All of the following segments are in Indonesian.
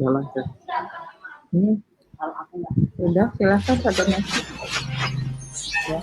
udah lancar. Kalau aku nggak. Udah, silakan Pak Donasi. Ya.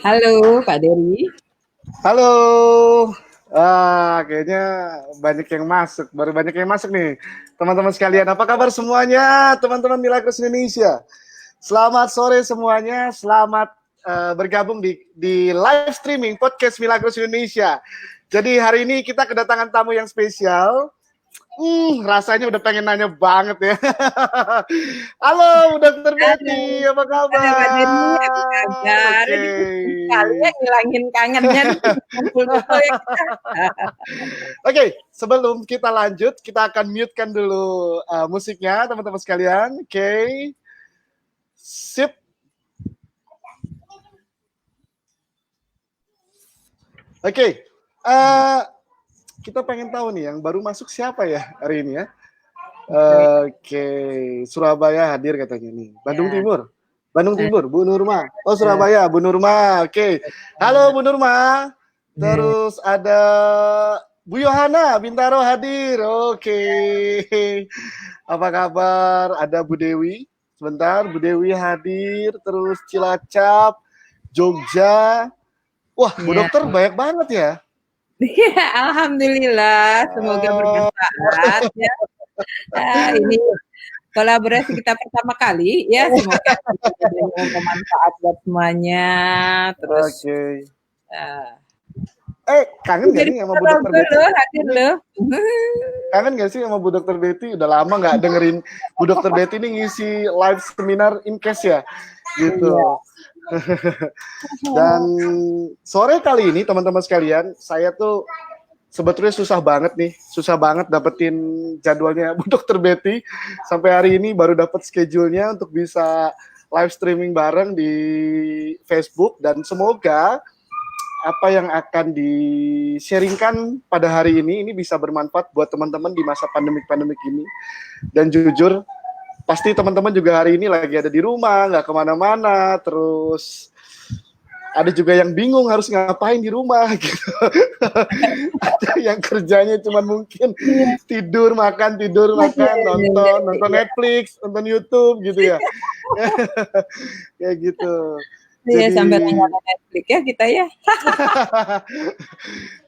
Halo Pak Dery. Halo. Kayaknya banyak yang masuk, baru banyak yang masuk nih. Teman-teman sekalian, apa kabar semuanya? Teman-teman Milagros Indonesia. Selamat sore semuanya, selamat bergabung di live streaming podcast Milagros Indonesia. Jadi hari ini kita kedatangan tamu yang spesial. Rasanya udah pengen nanya banget ya. Halo, Dr. Betty, apa kabar? Halo, Pak Dery, apa kabar? Kalian ngilangin kangennya nih, ngumpul-ngumpul ya kita. Oke, sebelum kita lanjut, kita akan mute-kan dulu musiknya, teman-teman sekalian. Oke. Sip. Oke. Kita pengen tahu nih yang baru masuk siapa ya hari ini ya. Oke, Surabaya hadir katanya nih. Bandung Timur. Bandung Timur, Bu Nurma. Oh, Surabaya, Bu Nurma. Oke. Halo Bu Nurma. Terus ada Bu Yohana Bintaro hadir. Oke. Apa kabar? Ada Bu Dewi. Sebentar, Bu Dewi hadir. Terus Cilacap, Jogja. Wah, Bu Dokter banyak banget ya. Alhamdulillah, semoga bermanfaat ya. Ini kolaborasi kita pertama kali ya, semoga bermanfaat buat semuanya. Terus kangen gak nih sama Bu Dokter Betty? Hadir loh. Kangen gak sih sama Bu Dokter Betty? Udah lama nggak dengerin Bu Dokter Betty ini ngisi live seminar in case ya, gitu. Dan sore kali ini teman-teman sekalian, saya tuh sebetulnya susah banget dapetin jadwalnya Bu Dokter Betty. Sampai hari ini baru dapat schedule-nya untuk bisa live streaming bareng di Facebook, dan semoga apa yang akan di-sharingkan pada hari ini bisa bermanfaat buat teman-teman di masa pandemik ini. Dan jujur, pasti teman-teman juga hari ini lagi ada di rumah, nggak kemana-mana, terus ada juga yang bingung harus ngapain di rumah gitu. Ada yang kerjanya cuma mungkin tidur makan, nonton Netflix, nonton YouTube gitu ya. Kayak gitu. Iya, sampai nonton Netflix ya kita ya.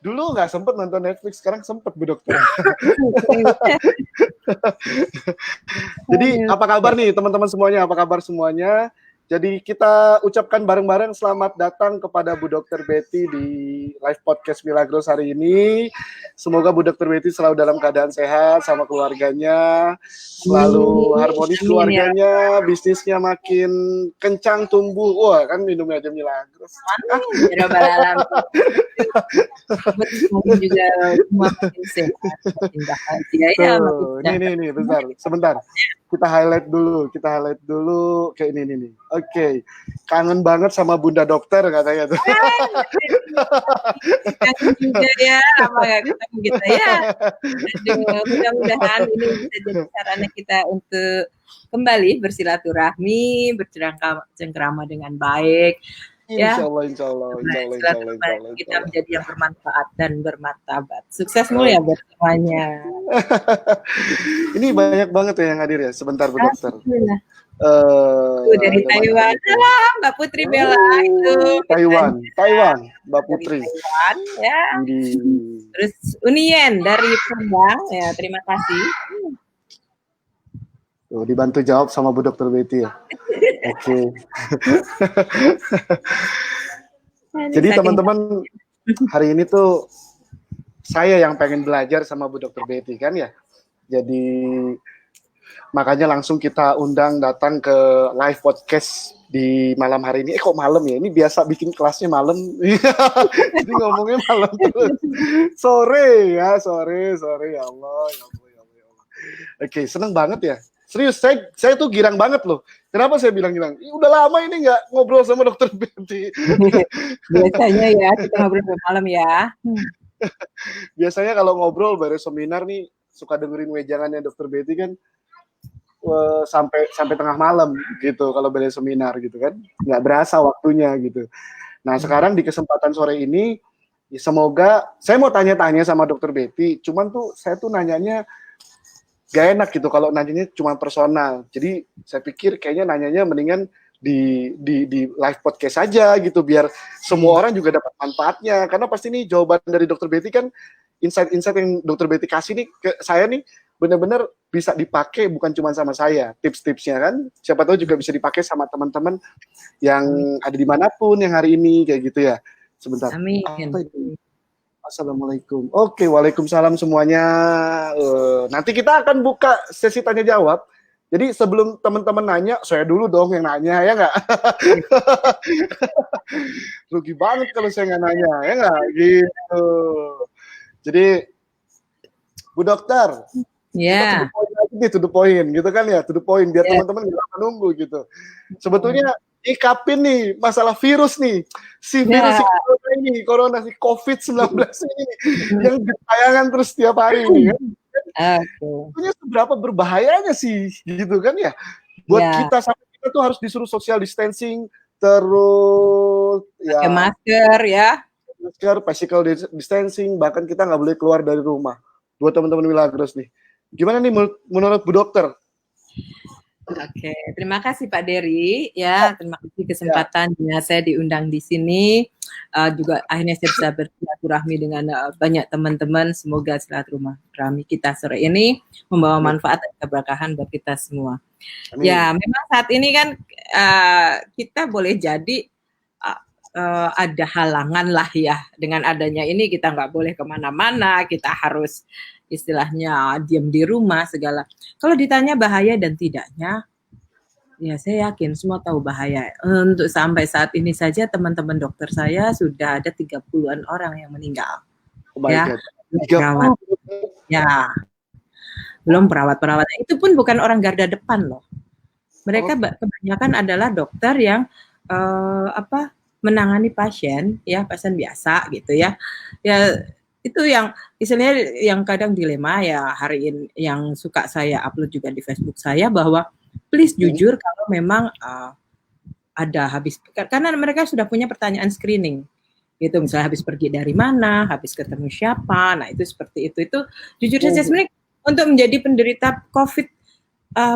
Dulu nggak sempet nonton Netflix, sekarang sempet Bu Dokter. Jadi apa kabar nih teman-teman semuanya? Apa kabar semuanya? Jadi kita ucapkan bareng-bareng selamat datang kepada Bu Dokter Betty di live podcast Milagros hari ini. Semoga Bu Dokter Betty selalu dalam keadaan sehat sama keluarganya, selalu harmonis keluarganya, bisnisnya makin kencang tumbuh. Wah, kan minumnya aja Milagros. Ya Rabbal Alamin. Juga makin sehat, makin bahagia ya. Ini bentar, sebentar. Kita highlight dulu kayak ini nih. Oke. Kangen banget sama Bunda Dokter katanya tuh. Kangen juga ya, apa gak ketemu kita ya. Aduh, mudah-mudahan ini bisa jadi sarana kita untuk kembali bersilaturahmi, bercengkrama dengan baik. Insya Allah. Kita menjadi yang bermanfaat dan bermartabat. Sukses mulu ya buat semuanya. Ini banyak banget ya yang hadir ya. Sebentar Bu Dokter. Dari Taiwan, halo Mbak Putri Bella itu. Taiwan, Mbak Putri. Taiwan ya. Terus Unien dari Padang ya, terima kasih. Tuh, dibantu jawab sama Bu Dokter Betty ya. Oke. Jadi teman-teman, hari ini tuh saya yang pengen belajar sama Bu Dokter Betty kan ya. Jadi makanya langsung kita undang datang ke live podcast di malam hari ini. Kok malam ya? Ini biasa bikin kelasnya malam. Jadi ngomongnya malam terus. Sore ya Allah. Oke, seneng banget ya. Serius, saya tuh girang banget loh. Kenapa saya bilang girang? Udah lama ini nggak ngobrol sama Dokter Betty. Biasanya ya kita ngobrol malam ya. Biasanya kalau ngobrol beres seminar nih suka dengerin wejangannya Dokter Betty kan sampai tengah malam gitu kalau beres seminar gitu kan. Nggak berasa waktunya gitu. Nah sekarang di kesempatan sore ini ya semoga saya mau tanya-tanya sama Dokter Betty. Cuman tuh saya tuh nanyanya gak enak gitu kalau nanyanya cuma personal. Jadi saya pikir kayaknya nanyanya mendingan di live podcast aja gitu biar semua orang juga dapat manfaatnya. Karena pasti nih jawaban dari Dokter Betty kan insight-insight yang Dokter Betty kasih nih ke saya nih benar-benar bisa dipakai bukan cuma sama saya. Tips-tipsnya kan siapa tahu juga bisa dipakai sama teman-teman yang ada dimanapun yang hari ini kayak gitu ya. Sebentar. Amin. Assalamualaikum. Oke, waalaikumsalam semuanya. Nanti kita akan buka sesi tanya jawab. Jadi sebelum teman-teman nanya, saya dulu dong yang nanya, ya nggak? Rugi banget kalau saya nggak nanya, ya nggak? Gitu. Jadi, Bu Dokter, ya. To the point, gitu kan ya, to the point, biar teman-teman nggak menunggu gitu. Sebetulnya ikapin nih masalah virus nih, si virus corona, si COVID-19 ini yang ditayangan terus setiap hari ini kan. Sebetulnya seberapa berbahayanya sih gitu kan ya buat kita, sampai kita tuh harus disuruh social distancing, terus pakai masker ya, physical distancing, bahkan kita nggak boleh keluar dari rumah. Buat teman-teman Milagros nih, gimana nih menurut Bu Dokter? Oke, terima kasih Pak Dery ya, terima kasih kesempatannya saya diundang di sini. Juga akhirnya saya bisa bersilaturahmi dengan banyak teman-teman. Semoga silaturahmi kita sore ini membawa manfaat dan keberkahan buat kita semua. Amin. Ya, memang saat ini kan kita boleh jadi ada halangan lah ya. Dengan adanya ini kita nggak boleh kemana-mana, kita harus istilahnya diam di rumah segala. Kalau ditanya bahaya dan tidaknya, ya saya yakin semua tahu bahaya. Untuk sampai saat ini saja teman-teman dokter saya sudah ada 30-an orang yang meninggal. Oh my Ya, God. perawat. Ya, belum perawat-perawat. Itu pun bukan orang garda depan loh. Mereka kebanyakan adalah dokter yang menangani pasien, ya pasien biasa gitu ya. Ya itu yang istilahnya yang kadang dilema ya hari ini yang suka saya upload juga di Facebook saya bahwa please jujur kalau memang ada habis karena mereka sudah punya pertanyaan screening gitu misalnya habis pergi dari mana, habis ketemu siapa, nah itu seperti itu jujur saja sebenarnya untuk menjadi penderita COVID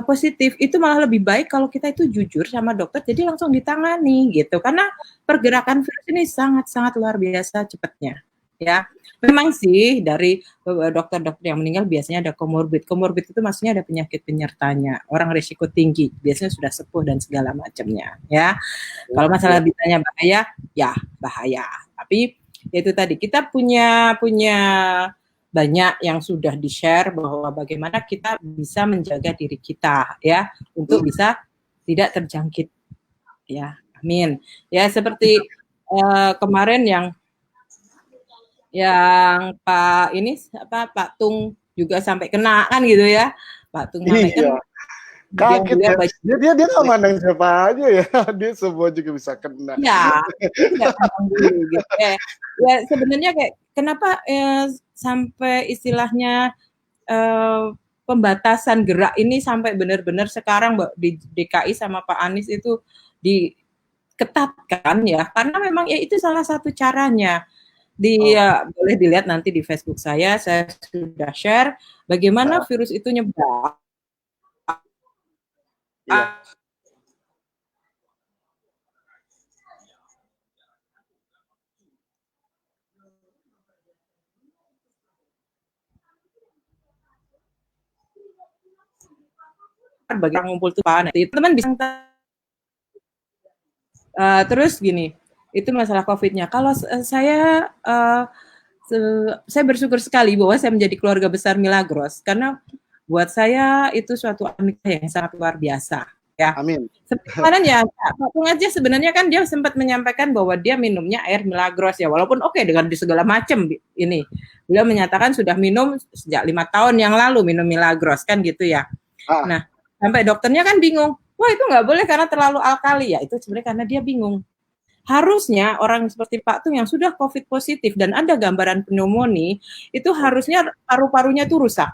positif itu malah lebih baik kalau kita itu jujur sama dokter jadi langsung ditangani gitu karena pergerakan virus ini sangat-sangat luar biasa cepatnya ya. Memang sih dari dokter-dokter yang meninggal biasanya ada komorbid itu maksudnya ada penyakit penyertanya orang risiko tinggi biasanya sudah sepuh dan segala macamnya ya. Kalau masalah ditanya bahaya ya bahaya tapi itu tadi kita punya banyak yang sudah di-share bahwa bagaimana kita bisa menjaga diri kita ya untuk bisa tidak terjangkit ya. Amin. Ya seperti kemarin yang Pak ini Pak Tung juga sampai kena kan gitu ya. Pak Tung sampai kena. Kaget ya. Dia nggak mandang siapa aja ya. Dia semua juga bisa kena. Ya, nggak pandang dulu gitu. Ya sebenarnya kayak kenapa sampai istilahnya pembatasan gerak ini sampai benar-benar sekarang di DKI sama Pak Anies itu diketatkan ya karena memang ya itu salah satu caranya. Boleh dilihat nanti di Facebook saya sudah share bagaimana virus itu nyebar. Bagi yang ngumpul tuh itu teman bisa terus gini itu masalah COVID-nya. Kalau saya bersyukur sekali bahwa saya menjadi keluarga besar Milagros karena buat saya itu suatu anugerah yang sangat luar biasa ya. Amin. Sebenarnya Pak Tung aja sebenarnya kan dia sempat menyampaikan bahwa dia minumnya air Milagros ya walaupun dengan di segala macam ini beliau menyatakan sudah minum sejak 5 tahun yang lalu minum Milagros kan gitu ya. Nah sampai dokternya kan bingung, wah itu nggak boleh karena terlalu alkali ya itu sebenarnya karena dia bingung. Harusnya orang seperti Pak Tung yang sudah COVID positif dan ada gambaran pneumonia itu harusnya paru-parunya itu rusak.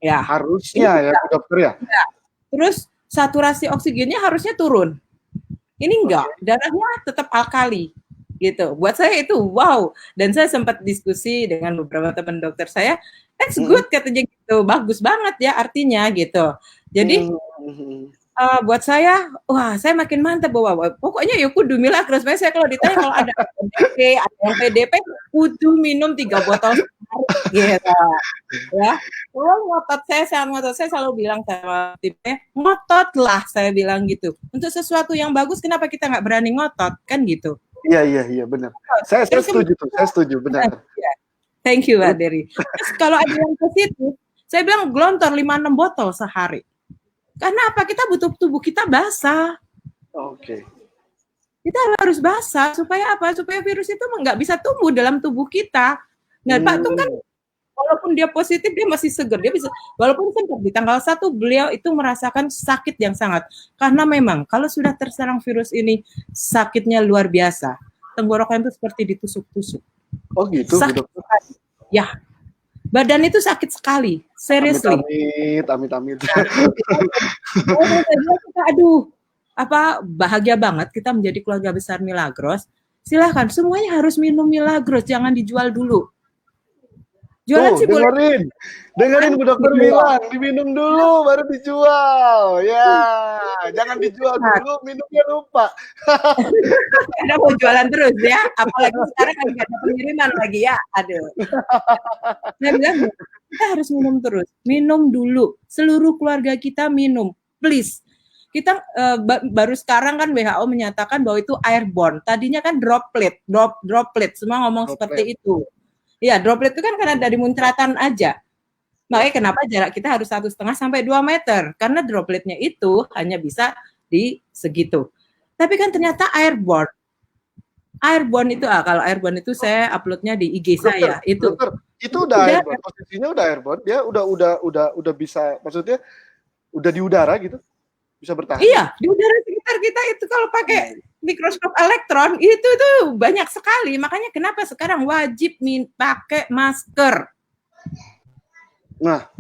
Ya harusnya ya dokter ya. Terus saturasi oksigennya harusnya turun. Ini enggak, darahnya tetap alkali gitu. Buat saya itu wow. Dan saya sempat diskusi dengan beberapa teman dokter saya, that's good katanya gitu, bagus banget ya artinya gitu. Jadi buat saya, wah saya makin mantap bahwa pokoknya ya kudu Milagros. Saya kalau ditanya kalau ada PDP, ada yang PDP, kudu minum 3 botol gitu. Ya, ngotot saya selalu bilang sama timnya, ngotot lah saya bilang gitu. Untuk sesuatu yang bagus, kenapa kita nggak berani ngotot kan gitu? Iya benar. Saya setuju tuh, saya setuju benar. Thank you Pak Dery. Terus kalau ada yang positif, saya bilang glontor 5-6 botol sehari. Karena apa? Kita butuh tubuh kita basah. Kita harus basah supaya apa? Supaya virus itu nggak bisa tumbuh dalam tubuh kita. Nah, Pak Tung kan walaupun dia positif dia masih segar, dia bisa walaupun sempat di tanggal 1 beliau itu merasakan sakit yang sangat karena memang kalau sudah terserang virus ini sakitnya luar biasa. Tenggorokan itu seperti ditusuk-tusuk. Oh gitu. Sakit sekali. Ya. Badan itu sakit sekali, seriously. Amit. Aduh, bahagia banget kita menjadi keluarga besar Milagros. Silahkan, semuanya harus minum Milagros, jangan dijual dulu. Jualan Tuh, sih boleh. dengerin Bu Dokter bilang, diminum dulu baru dijual. Ya, jangan dijual dulu, minumnya lupa. Karena mau jualan terus ya, apalagi sekarang kan nggak ada pengiriman lagi ya, aduh. Saya bilang kita harus minum terus, minum dulu, seluruh keluarga kita minum, please. Kita baru sekarang kan WHO menyatakan bahwa itu airborne. Tadinya kan droplet, semua ngomong seperti itu. Ya, droplet itu kan karena dari muncratan aja. Makanya kenapa jarak kita harus 1,5 sampai 2 meter, karena dropletnya itu hanya bisa di segitu. Tapi kan ternyata airborne. Airborne itu kalau airborne itu saya uploadnya di IG saya itu. Dokter, itu udah airborne, posisinya udah airborne, dia udah bisa, maksudnya udah di udara gitu, bisa bertahan. Iya, di udara sekitar kita itu kalau pakai mikroskop elektron itu tuh banyak sekali. Makanya kenapa sekarang wajib pakai masker. Nah,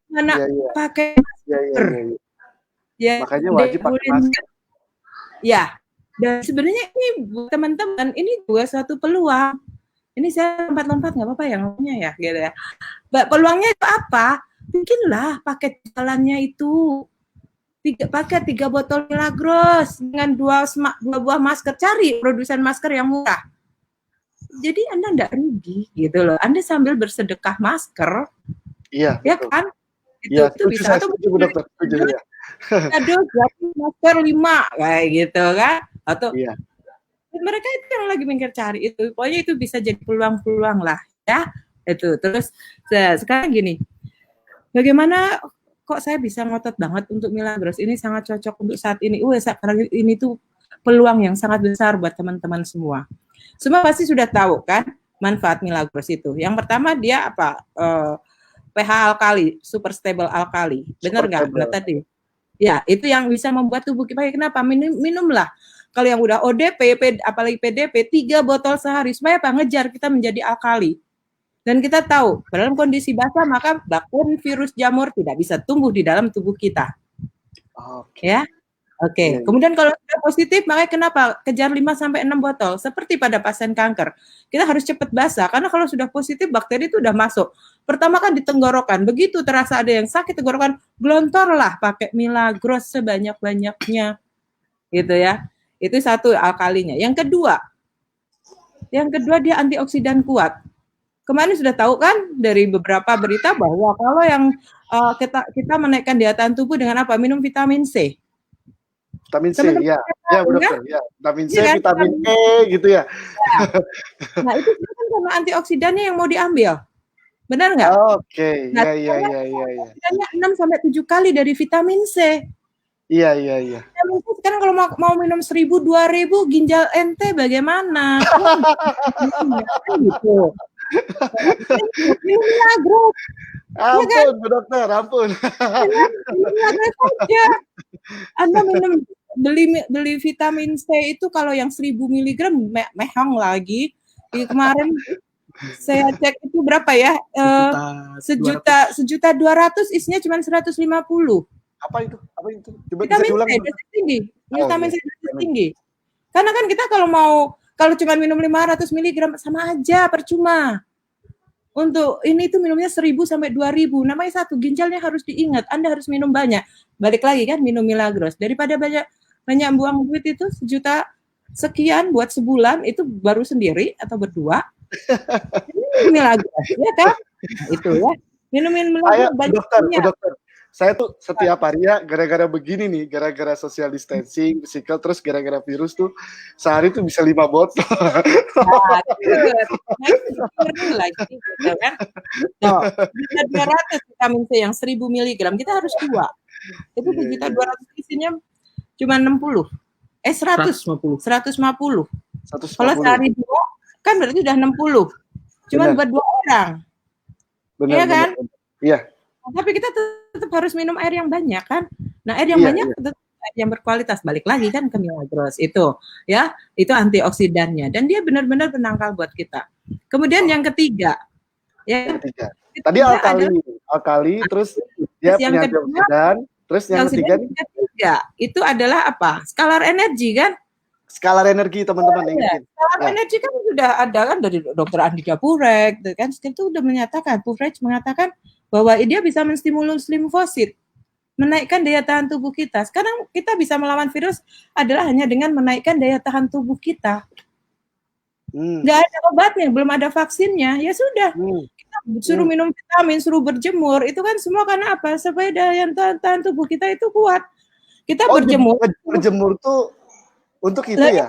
mana pakai masker. Ya, makanya wajib pakai masker. Ya, dan sebenarnya ini buat teman-teman ini juga suatu peluang. Ini saya lompat-lompat nggak apa-apa ya ngomongnya ya, gitu ya. Peluangnya itu apa? Bikinlah paket jalannya itu. Pakai 3 botol Milagros dengan 2 buah masker. Cari produsen masker yang murah. Jadi Anda enggak rugi gitu loh. Anda sambil bersedekah masker. Iya. Ya betul. Kan? Iya, itu bisa. Setuju, dokter. Setuju ya. Aduh, masker 5 kayak gitu kan? Atau iya. Mereka itu yang lagi mikir cari itu. Pokoknya itu bisa jadi peluang-peluang lah ya. Itu. Terus sekarang gini. Bagaimana kok saya bisa ngotot banget untuk Milagros ini sangat cocok untuk saat ini. Karena ini tuh peluang yang sangat besar buat teman-teman semua. Semua pasti sudah tahu kan manfaat Milagros itu. Yang pertama dia apa? pH alkali, super stable alkali. Benar nggak? Nah tadi. Ya, itu yang bisa membuat tubuh kita. Kenapa? Minumlah. Kalau yang udah ODP, apalagi PDP, 3 botol sehari. Supaya apa? Ngejar kita menjadi alkali. Dan kita tahu, dalam kondisi basah, maka bakteri virus jamur tidak bisa tumbuh di dalam tubuh kita. Ya, Oke. Kemudian kalau sudah positif, makanya kenapa? Kejar 5-6 botol. Seperti pada pasien kanker. Kita harus cepat basah, karena kalau sudah positif, bakteri itu udah masuk. Pertama kan di tenggorokan. Begitu terasa ada yang sakit tenggorokan, gelontorlah pakai Milagros sebanyak-banyaknya. Gitu ya. Itu satu alkalinya. Yang kedua dia antioksidan kuat. Kemarin sudah tahu kan dari beberapa berita bahwa kalau yang kita menaikkan daya tahan tubuh dengan apa? Minum vitamin C. Vitamin C, ya dokter, ya. Vitamin C, kan? Vitamin E, gitu ya. Nah itu kan karena antioksidannya yang mau diambil, benar nggak? Oke, nah, ya. Antioksidannya 6-7 kali dari vitamin C. Iya. Vitamin C sekarang kalau mau minum 1.000-2.000, ginjal ente bagaimana? Gitu. Milagros. Ampun, Bu Dokter, ampun. Milagros aja. Anda beli vitamin C itu kalau yang 1.000 mg mehong lagi. Kemarin saya cek itu berapa ya? 1.200.000 isinya cuma 150. Apa itu? Coba vitamin C dosis tinggi. Vitamin C dosis tinggi. Karena kan kita kalau cuma minum 500 mg sama aja, percuma. Untuk ini tuh minumnya 1.000 sampai 2.000. Namanya satu, ginjalnya harus diingat. Anda harus minum banyak. Balik lagi kan minum Milagros. Daripada banyak buang duit itu 1 juta sekian buat sebulan, itu baru sendiri atau berdua. Minum Milagros, ya kan? Nah, itu ya. Minum Milagros banyak. Dokter. Saya tuh setiap hari ya gara-gara begini nih, gara-gara social distancing, physical, terus gara-gara virus tuh sehari tuh bisa 5 botol. Nah, itu lagi gitu kan. 200 vitamin C yang 1.000 mg, kita harus 2. Itu 1.200 isinya cuma 60. 150. Kalau sehari 2 kan berarti udah 60. Cuma buat 2 orang. Benar, iya kan? Iya. Tapi kita tetap harus minum air yang banyak kan. Nah, air yang banyak tetap yang berkualitas. Balik lagi kan ke Milagros itu, ya. Itu antioksidannya dan dia benar-benar penangkal buat kita. Kemudian yang ketiga. Tadi alkali, terus dia punya antioksidan, terus yang ketiga itu adalah apa? Skalar energi kan? Skalar energi teman-teman ingetin. Skalar energi kan sudah ada kan dari Dr. Andika Purek, kan itu udah menyatakan, Purek mengatakan bahwa dia bisa menstimulus limfosit, menaikkan daya tahan tubuh kita. Sekarang kita bisa melawan virus adalah hanya dengan menaikkan daya tahan tubuh kita. Nggak ada obatnya, belum ada vaksinnya, ya sudah. Kita suruh minum vitamin, suruh berjemur, itu kan semua karena apa? Supaya daya tahan tubuh kita itu kuat. Kita berjemur. Berjemur tuh untuk itu ya?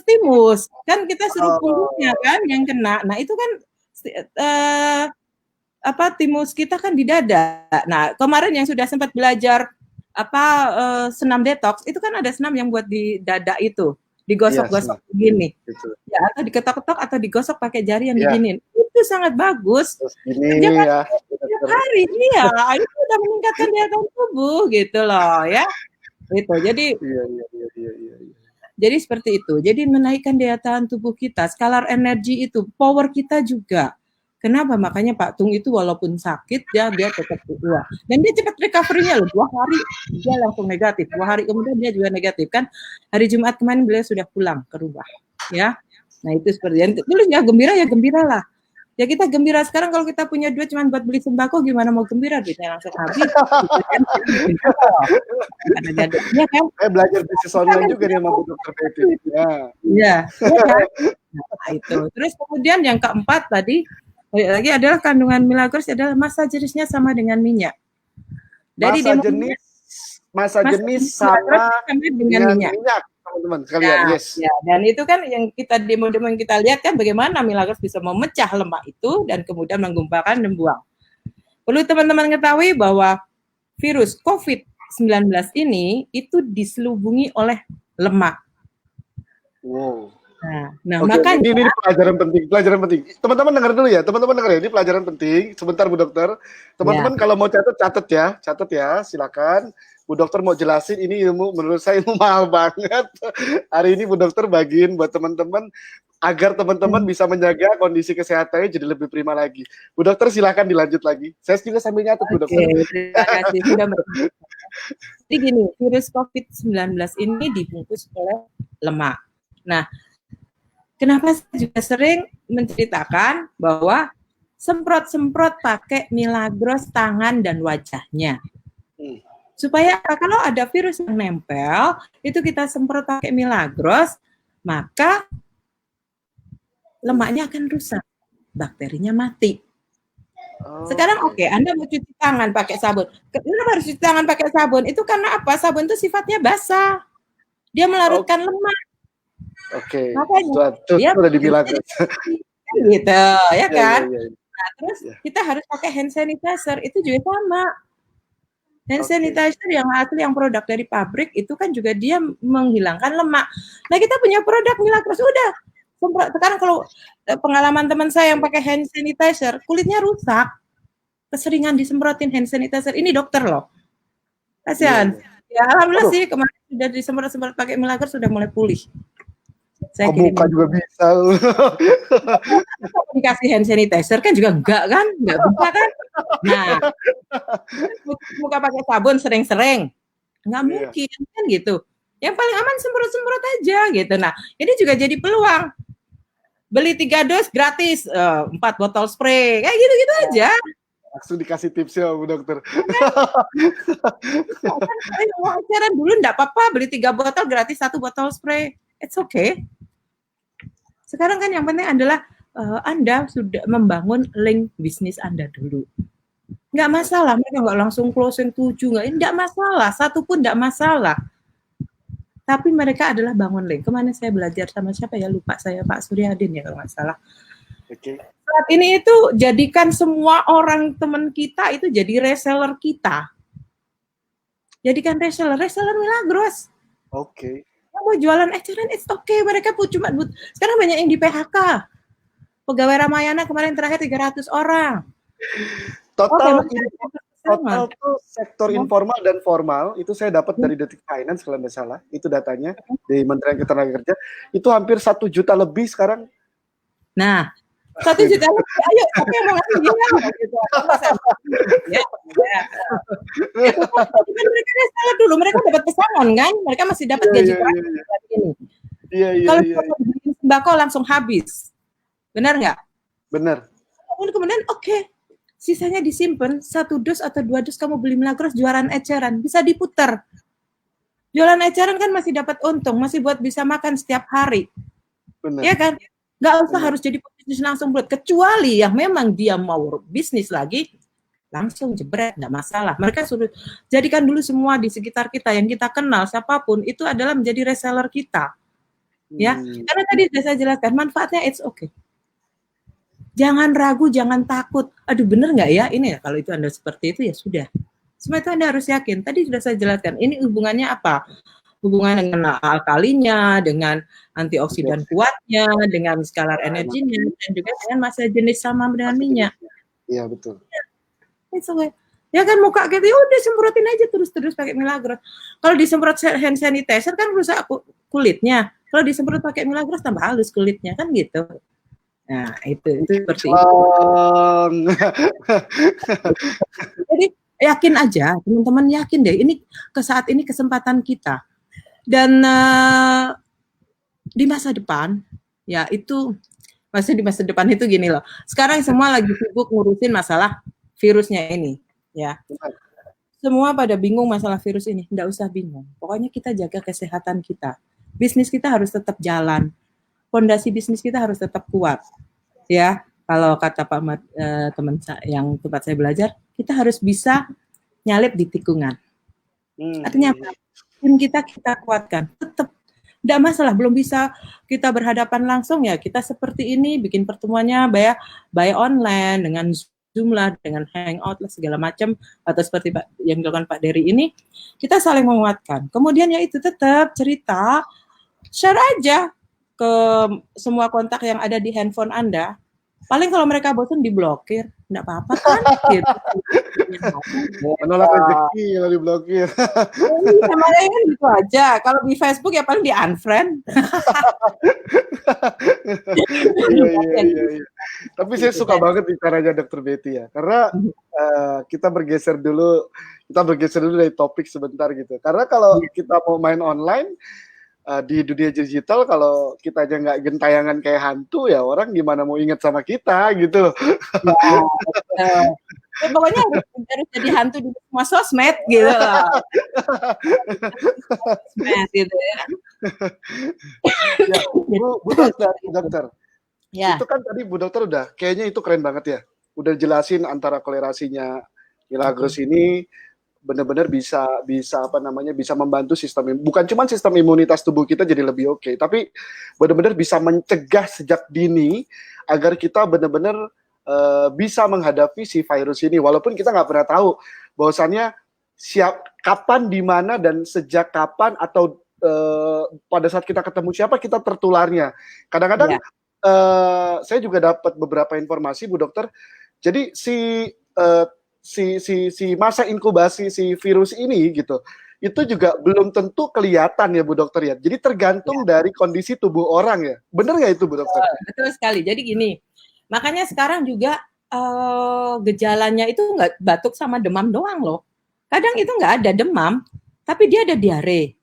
Stimulus, kan kita suruh punggungnya kan yang kena. Nah itu kan timus kita kan di dada. Nah kemarin yang sudah sempat belajar senam detox, itu kan ada senam yang buat di dada itu. Digosok-gosok begini, ya, atau diketok-ketok atau digosok pakai jari yang diginiin, itu sangat bagus. Kerjakan setiap hari, iya, itu udah meningkatkan daya tahan tubuh gitu loh, ya. Itu, jadi seperti itu. Jadi menaikkan daya tahan tubuh kita, skalar energi itu, power kita juga. Kenapa? Makanya Pak Tung itu walaupun sakit, dia tetap kuat. Dan dia cepat recovery-nya loh. 2 hari dia langsung negatif. 2 hari kemudian dia juga negatif kan. Hari Jumat kemarin beliau sudah pulang ke rumah. Ya. Nah itu seperti itu. Terus ya gembira lah. Ya kita gembira sekarang kalau kita punya duit cuma buat beli sembako, gimana mau gembira, duitnya langsung habis. Ada jadwalnya kan. Saya belajar bisnis online juga nih sama Bu Dokter Betty. Iya. Nah itu. Terus kemudian yang keempat tadi lagi adalah kandungan milagros adalah massa jenisnya sama dengan minyak. Dari massa jenis sama dengan minyak, teman-teman sekalian. Ya, dan itu kan yang kita demo-demo yang kita lihat kan bagaimana milagros bisa memecah lemak itu dan kemudian menggumpakan dan buang. Perlu teman-teman ketahui bahwa virus COVID-19 ini itu diselubungi oleh lemak. Wow. Nah, makanya ini pelajaran penting. Teman-teman dengar dulu ya, ini pelajaran penting. Sebentar Bu Dokter. Teman-teman kalau mau catat ya, silakan. Bu Dokter mau jelasin ini ilmu, menurut saya ilmu mahal banget. Hari ini Bu Dokter bagiin buat teman-teman agar teman-teman bisa menjaga kondisi kesehatannya jadi lebih prima lagi. Bu Dokter silakan dilanjut lagi. Saya juga sambil nyatet Bu Dokter. Terima kasih sudah. Jadi gini, virus COVID-19 ini dibungkus oleh lemak. Nah, kenapa saya juga sering menceritakan bahwa semprot-semprot pakai milagros tangan dan wajahnya. Supaya kalau ada virus yang nempel, itu kita semprot pakai milagros, maka lemaknya akan rusak, bakterinya mati. Sekarang Anda mau cuci tangan pakai sabun. Kenapa harus cuci tangan pakai sabun? Itu karena apa? Sabun itu sifatnya basah. Dia melarutkan lemak. Dia udah dibilang gitu, ya kan? Nah, terus kita harus pakai hand sanitizer, itu juga sama. Hand sanitizer yang asli, yang produk dari pabrik, itu kan juga dia menghilangkan lemak. Nah, kita punya produk milagros, udah. Sekarang kalau pengalaman teman saya yang pakai hand sanitizer, kulitnya rusak. Keseringan disemprotin hand sanitizer, ini dokter loh. Kasihan. Ya, alhamdulillah sih, kemarin sudah disemprot-semprot pakai milagros, sudah mulai pulih. Saya muka juga bisa. Dikasih hand sanitizer kan juga enggak bisa kan? Nah, muka pakai sabun sering-sering, nggak mungkin kan gitu. Yang paling aman semprot-semprot aja gitu. Nah, ini juga jadi peluang. Beli 3 dos gratis, 4 botol spray, kayak gitu-gitu aja. Langsung dikasih tipsnya Bu Dokter. Wawancara dulu enggak apa-apa, beli 3 botol gratis 1 botol spray. It's okay. Sekarang kan yang penting adalah Anda sudah membangun link bisnis Anda dulu. Nggak masalah, mereka nggak langsung closing 7, nggak masalah, 1 pun nggak masalah. Tapi mereka adalah bangun link. Kemana saya belajar sama siapa ya? Lupa saya, Pak Suryadin ya kalau nggak salah. Saat ini itu jadikan semua orang teman kita itu jadi reseller kita. Jadikan reseller milagros. Mau jualan eceran, it's okay. Mereka cuma sekarang banyak yang di PHK. Pegawai Ramayana kemarin terakhir 300 orang. Total tuh sektor informal dan formal itu saya dapat dari Detik Finance kalau nggak salah, itu datanya di Kementerian Ketenagakerjaan itu hampir 1 juta lebih sekarang. Nah, 1 juta lebih, ayo siapa yang mau ngasih dia gitu. Mereka reseller dulu, mereka dapat pesangon kan, mereka masih dapat gaji ini. Iya, iya, Kalau iya. beli sembako langsung habis. Benar nggak? Benar. Kemudian oke, sisanya disimpan, 1 dus atau 2 dus kamu beli Milagros jualan eceran, bisa diputar. Jualan eceran kan masih dapat untung, masih buat bisa makan setiap hari. Benar. Ya kan? Nggak usah Benar. harus jadi bisnis langsung buat, kecuali yang memang dia mau bisnis lagi, langsung jebret, nggak masalah. Mereka suruh jadikan dulu semua di sekitar kita yang kita kenal, siapapun itu adalah menjadi reseller kita. Ya, karena tadi sudah saya jelaskan manfaatnya, it's okay. Jangan ragu, jangan takut. Aduh, bener nggak ya ini ya? Kalau itu Anda seperti itu ya sudah. Semua itu Anda harus yakin. Tadi sudah saya jelaskan. Ini hubungannya apa? Hubungan dengan alkalinya, dengan antioksidan kuatnya, dengan skalar energinya, dan juga dengan masa jenis sama dengan minyak. Iya, betul. It's okay. Ya kan muka gitu, ya udah semprotin aja terus pakai Milagros. Kalau disemprot hand sanitizer kan rusak kulitnya. Kalau disemprot pakai Milagros tambah halus kulitnya, kan gitu. Nah, itu seperti itu. Jadi yakin aja, teman-teman yakin deh. Ini saat ini kesempatan kita. Dan di masa depan, ya itu maksudnya di masa depan itu gini loh. Sekarang semua lagi sibuk ngurusin masalah virusnya ini, ya. Semua pada bingung masalah virus ini. Nggak usah bingung. Pokoknya kita jaga kesehatan kita. Bisnis kita harus tetap jalan. Fondasi bisnis kita harus tetap kuat, ya. Kalau kata Pak teman yang tempat saya belajar, kita harus bisa nyalip di tikungan. Artinya tim kita kuatkan, tetap tidak masalah. Belum bisa kita berhadapan langsung ya, kita seperti ini bikin pertemuannya by online dengan Zoom lah, dengan Hangout lah segala macam, atau seperti yang dilakukan Pak Dery ini, kita saling menguatkan. Kemudian ya itu tetap cerita, share aja ke semua kontak yang ada di handphone Anda. Paling kalau mereka bosan diblokir, enggak apa-apa kan? Gitu. Menolak rezeki kalau diblokir. Namanya kan gitu aja. Kalau di Facebook ya paling di unfriend. Iya. Tapi saya suka banget caranya Dr. Betty ya, karena kita bergeser dulu dari topik sebentar gitu. Karena kalau kita mau main online di dunia digital, kalau kita aja nggak gentayangan kayak hantu ya, orang gimana mau ingat sama kita gitu. Ya, pokoknya harus jadi hantu di semua sosmed gitu loh. Sosmed gitu ya. Bu dokter. Ya. Itu kan tadi Bu Dokter udah, kayaknya itu keren banget ya. Udah jelasin antara kolerasinya Milagros ini benar-benar bisa membantu sistem, bukan cuma sistem imunitas tubuh kita jadi lebih oke, tapi benar-benar bisa mencegah sejak dini agar kita benar-benar bisa menghadapi si virus ini, walaupun kita nggak pernah tahu bahwasannya kapan, di mana, dan sejak kapan atau pada saat kita ketemu siapa kita tertularnya. Kadang-kadang saya juga dapat beberapa informasi Bu Dokter. Jadi si masa inkubasi si virus ini gitu, itu juga belum tentu kelihatan ya Bu Dokter ya. Jadi tergantung dari kondisi tubuh orang ya. Benar nggak itu Bu Dokter? Betul sekali. Jadi gini, makanya sekarang juga gejalanya itu nggak batuk sama demam doang loh. Kadang itu nggak ada demam, tapi dia ada diare.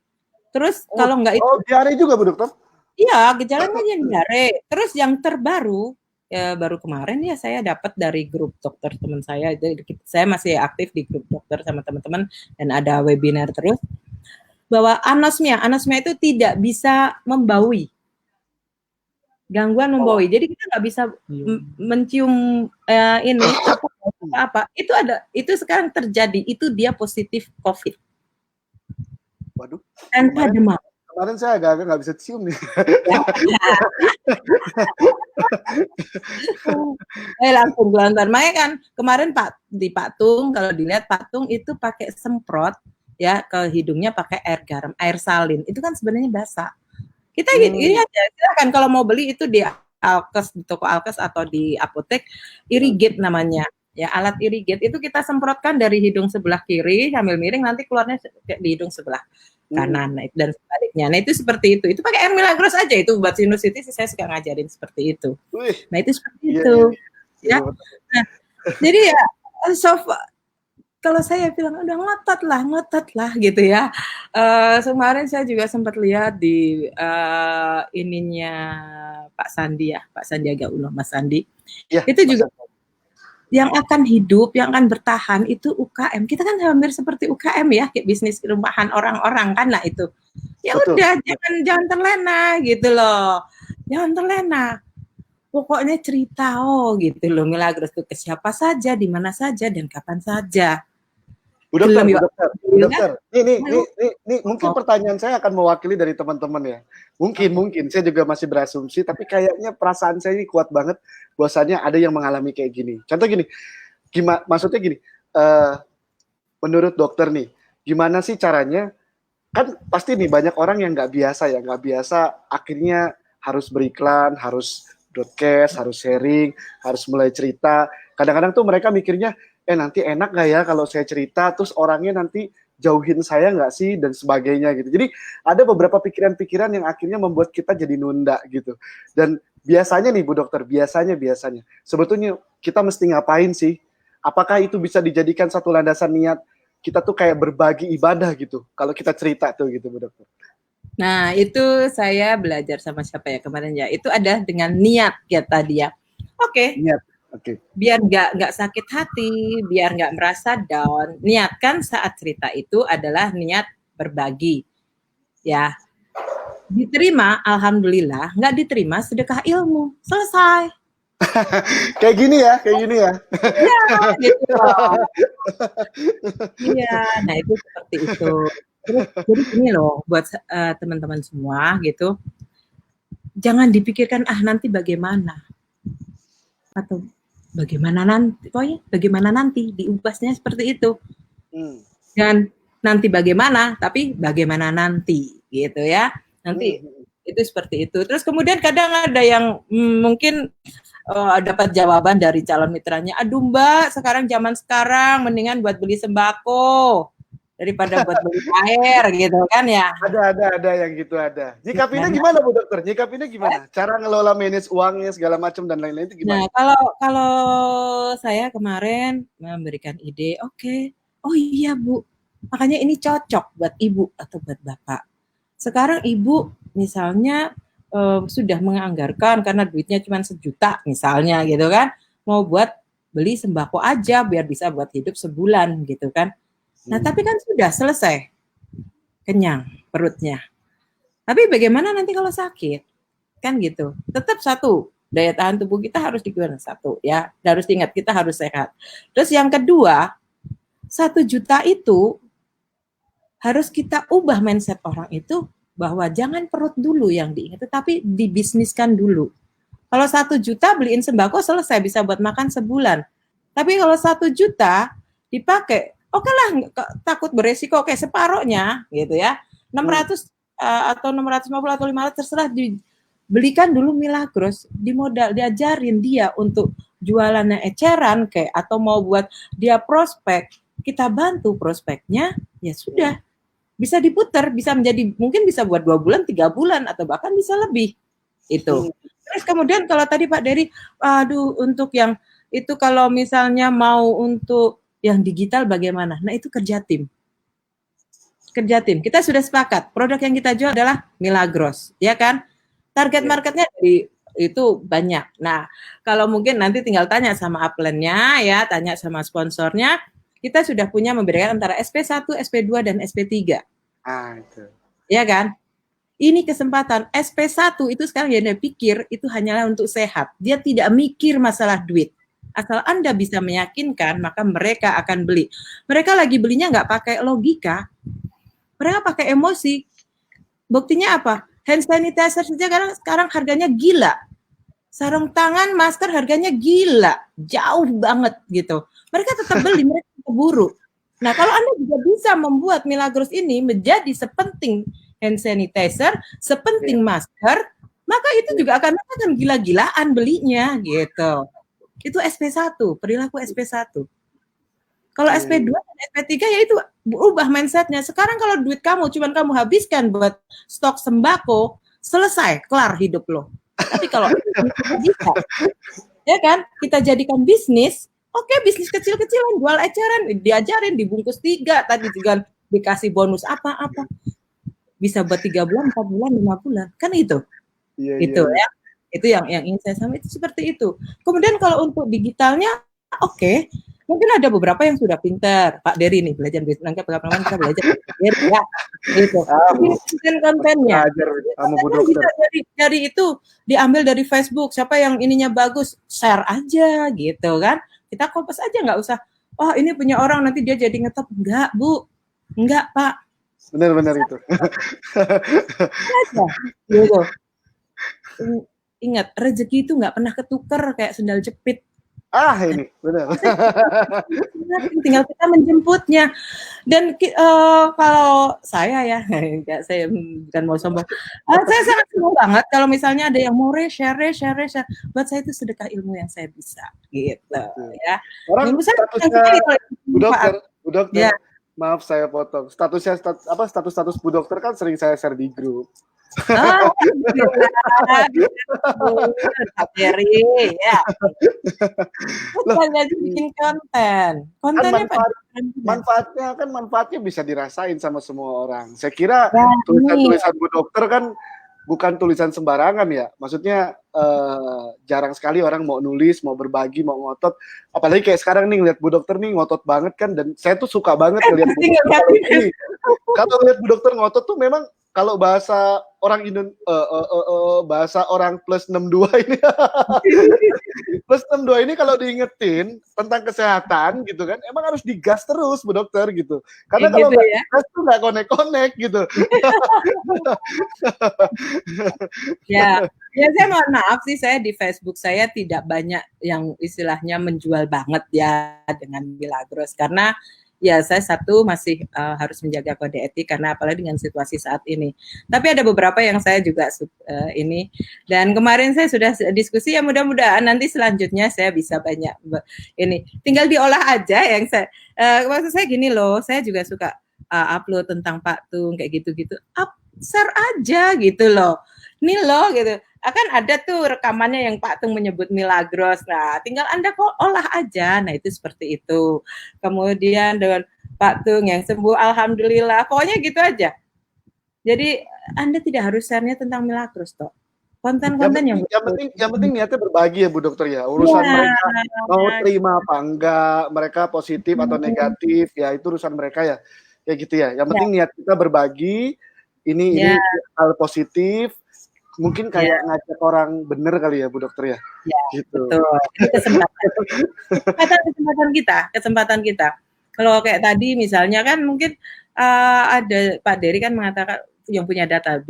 Terus kalau nggak itu diare juga Bu Dokter? Iya, gejalanya diare. Terus yang terbaru, ya baru kemarin ya saya dapat dari grup dokter teman saya. Saya masih aktif di grup dokter sama teman-teman dan ada webinar terus. Bahwa anosmia itu tidak bisa membaui. Gangguan membaui. Jadi kita nggak bisa mencium ini apa. Itu sekarang terjadi. Itu dia positif COVID. Waduh. Tanpa demam. Kemarin saya agak-agak nggak bisa cium nih. Langsung gelontar. Makanya kan kemarin Pak Tung, kalau dilihat Pak Tung itu pakai semprot ya ke hidungnya pakai air garam, air salin. Itu kan sebenarnya basah. Kita gini aja, silakan kalau mau beli itu di Alkes, di toko Alkes atau di apotek, irrigate namanya. Ya, alat irrigate itu kita semprotkan dari hidung sebelah kiri sambil miring, nanti keluarnya di hidung sebelah kanan dan sebaliknya. Nah itu seperti itu. Itu pakai air Milagros aja, itu buat sinusitis saya suka ngajarin seperti itu. Nah itu seperti itu. Ya. Nah, jadi ya kalau saya bilang udah ngotot lah gitu ya. Kemarin saya juga sempat lihat di ininya Pak Sandi ya, Pak Sandiaga Uno, Mas Sandi. Iya, Itu Mas juga Anto. yang akan hidup, yang akan bertahan itu UKM. Kita kan hampir seperti UKM ya, kayak bisnis rumahan orang-orang kan. Nah itu, ya Betul. udah jangan terlena gitu loh, jangan terlena. Pokoknya cerita gitu loh, Milagros itu ke siapa saja, di mana saja, dan kapan saja. Bu dokter, Belum Bu ya, dokter, Bu alhamdulillah. dokter. Ini mungkin pertanyaan saya akan mewakili dari teman-teman ya. Mungkin saya juga masih berasumsi, tapi kayaknya perasaan saya ini kuat banget bahwasannya ada yang mengalami kayak gini. Contoh gini, maksudnya gini, menurut dokter nih, gimana sih caranya? Kan pasti nih banyak orang yang nggak biasa akhirnya harus beriklan, harus broadcast, harus sharing, harus mulai cerita. Kadang-kadang tuh mereka mikirnya, nanti enak nggak ya kalau saya cerita, terus orangnya nanti jauhin saya nggak sih, dan sebagainya gitu. Jadi ada beberapa pikiran-pikiran yang akhirnya membuat kita jadi nunda gitu. Dan biasanya nih Bu Dokter, biasanya sebetulnya kita mesti ngapain sih? Apakah itu bisa dijadikan satu landasan niat kita tuh kayak berbagi ibadah gitu, kalau kita cerita tuh gitu Bu Dokter? Nah itu saya belajar sama siapa ya kemarin ya, itu ada dengan niat ya tadi ya. Oke. Niat. Oke. Biar nggak sakit hati, biar nggak merasa down, niatkan saat cerita itu adalah niat berbagi, ya. Diterima, alhamdulillah. Nggak diterima, sedekah ilmu, selesai. Kayak gini ya. Iya, gitu loh. Iya, nah itu seperti itu. Terus jadi gini loh, buat teman-teman semua gitu, jangan dipikirkan nanti bagaimana atau bagaimana nanti diubahnya seperti itu. Dan nanti bagaimana, tapi bagaimana nanti gitu ya. Nanti itu seperti itu. Terus kemudian kadang ada yang mungkin dapat jawaban dari calon mitranya, aduh Mbak, zaman sekarang mendingan buat beli sembako daripada buat beli air gitu kan ya. Ada yang gitu ada. Nyikapinnya gimana Bu Dokter? Nyikapinnya gimana? Cara ngelola manage uangnya segala macam dan lain-lain itu gimana? Nah, kalau saya kemarin memberikan ide, oh iya Bu, makanya ini cocok buat Ibu atau buat Bapak. Sekarang Ibu misalnya sudah menganggarkan karena duitnya cuma 1 juta misalnya gitu kan, mau buat beli sembako aja biar bisa buat hidup sebulan gitu kan. Nah, tapi kan sudah selesai. Kenyang perutnya. Tapi bagaimana nanti kalau sakit? Kan gitu. Tetap satu, daya tahan tubuh kita harus digunakan satu ya. Harus diingat kita harus sehat. Terus yang kedua, 1 juta itu harus kita ubah mindset orang itu bahwa jangan perut dulu yang diingat, tetapi dibisniskan dulu. Kalau 1 juta beliin sembako selesai, bisa buat makan sebulan. Tapi kalau 1 juta dipakai, oke lah, takut beresiko, separohnya gitu ya. 600 atau 650 atau 500 terserah, dibelikan dulu Milagros, dimodal, diajarin dia untuk jualannya eceran atau mau buat dia prospek, kita bantu prospeknya, ya sudah. Bisa diputar, bisa menjadi, mungkin bisa buat 2 bulan, 3 bulan, atau bahkan bisa lebih. Itu. Terus kemudian kalau tadi Pak Dery, untuk yang itu kalau misalnya mau untuk yang digital bagaimana? Nah itu kerja tim. Kita sudah sepakat, produk yang kita jual adalah Milagros, ya kan? Target marketnya itu banyak. Nah, kalau mungkin nanti tinggal tanya sama upline-nya ya, tanya sama sponsornya, kita sudah punya membedakan antara SP1, SP2, dan SP3. Itu. Ya kan? Ini kesempatan. SP1 itu sekarang dia pikir itu hanyalah untuk sehat. Dia tidak mikir masalah duit. Asal Anda bisa meyakinkan, maka mereka akan beli. Mereka lagi belinya nggak pakai logika. Mereka pakai emosi. Buktinya apa? Hand sanitizer saja sekarang harganya gila. Sarung tangan, masker harganya gila. Jauh banget gitu. Mereka tetap beli, mereka tetap buru. Nah, kalau Anda juga bisa membuat Milagros ini menjadi sepenting hand sanitizer, sepenting masker, maka itu juga akan gila-gilaan belinya gitu. Itu SP1, perilaku SP1. Kalau SP2 dan SP3 ya itu berubah mindsetnya. Sekarang kalau duit kamu cuma kamu habiskan buat stok sembako, selesai, kelar hidup lo. Tapi kalau bisa, ya kan, kita jadikan bisnis, Oke, bisnis kecil-kecilan, jual eceran, diajarin, dibungkus 3, tadi juga dikasih bonus apa-apa. Bisa buat 3 bulan, 4 bulan, 5 bulan. Kan itu. Iya, iya, Itu iya. ya. Itu yang ingin saya sampaikan, itu seperti itu. Kemudian kalau untuk digitalnya, oke. Mungkin ada beberapa yang sudah pintar. Pak Dery nih, belajar nanti pengalaman kita belajar Dery ya. Gitu. Konten-kontennya. Belajar sama Bu Kontennya Dokter. bisa dari itu diambil dari Facebook. Siapa yang ininya bagus, share aja gitu kan. Kita kopas aja, nggak usah, oh ini punya orang nanti dia jadi ngetop. Enggak, Bu. Enggak, Pak. Benar-benar itu. Aja. Gitu. Ingat, rezeki itu nggak pernah ketuker kayak sendal jepit. Ini benar. Tinggal kita menjemputnya. Dan kalau saya ya, saya bukan mau sombong, saya sangat senang banget kalau misalnya ada yang mau share. Buat saya itu sedekah ilmu yang saya bisa, gitu ya. Orang statusnya Bu Dokter, ya. Maaf saya potong. Status Bu Dokter kan sering saya share di grup. Ya. Bukan bikin konten. Kontennya manfaatnya bisa dirasain sama semua orang. Saya kira tulisan Bu Dokter kan bukan tulisan sembarangan ya. Maksudnya jarang sekali orang mau nulis, mau berbagi, mau ngotot. Apalagi kayak sekarang nih lihat Bu Dokter nih ngotot banget kan, dan saya tuh suka banget lihat Bu Dokter. Kalau lihat Bu Dokter ngotot tuh memang kalau bahasa orang bahasa orang plus 62 ini plus 62 ini kalau diingetin tentang kesehatan gitu kan, emang harus digas terus Bu Dokter gitu. Karena kalau nggak digas tuh nggak konek-konek gitu. Ya, saya mohon maaf sih, saya di Facebook saya tidak banyak yang istilahnya menjual banget ya dengan Milagros, karena ya saya masih harus menjaga kode etik, karena apalagi dengan situasi saat ini. Tapi ada beberapa yang saya juga ini, dan kemarin saya sudah diskusi, ya mudah-mudahan nanti selanjutnya saya bisa banyak ini. Tinggal diolah aja yang saya, maksud saya gini loh, saya juga suka upload tentang Pak Tung kayak gitu-gitu, share aja gitu loh. Nih loh gitu. Akan ada tuh rekamannya yang Pak Tung menyebut Milagros. Nah, tinggal Anda olah aja. Nah, itu seperti itu. Kemudian dengan Pak Tung yang sembuh, alhamdulillah. Pokoknya gitu aja. Jadi Anda tidak harus share-nya tentang Milagros toh. Konten-konten yang penting niatnya berbagi ya Bu Dokter ya. Urusan mereka mau terima apa enggak, mereka positif atau negatif, ya itu urusan mereka ya. Ya gitu ya. Yang penting niat kita berbagi. Ini hal positif. Mungkin kayak ngajak orang bener kali ya Bu Dokter ya. Gitu. Betul. Ini kesempatan kita. Kalau kayak tadi misalnya kan mungkin ada Pak Dery kan mengatakan yang punya data,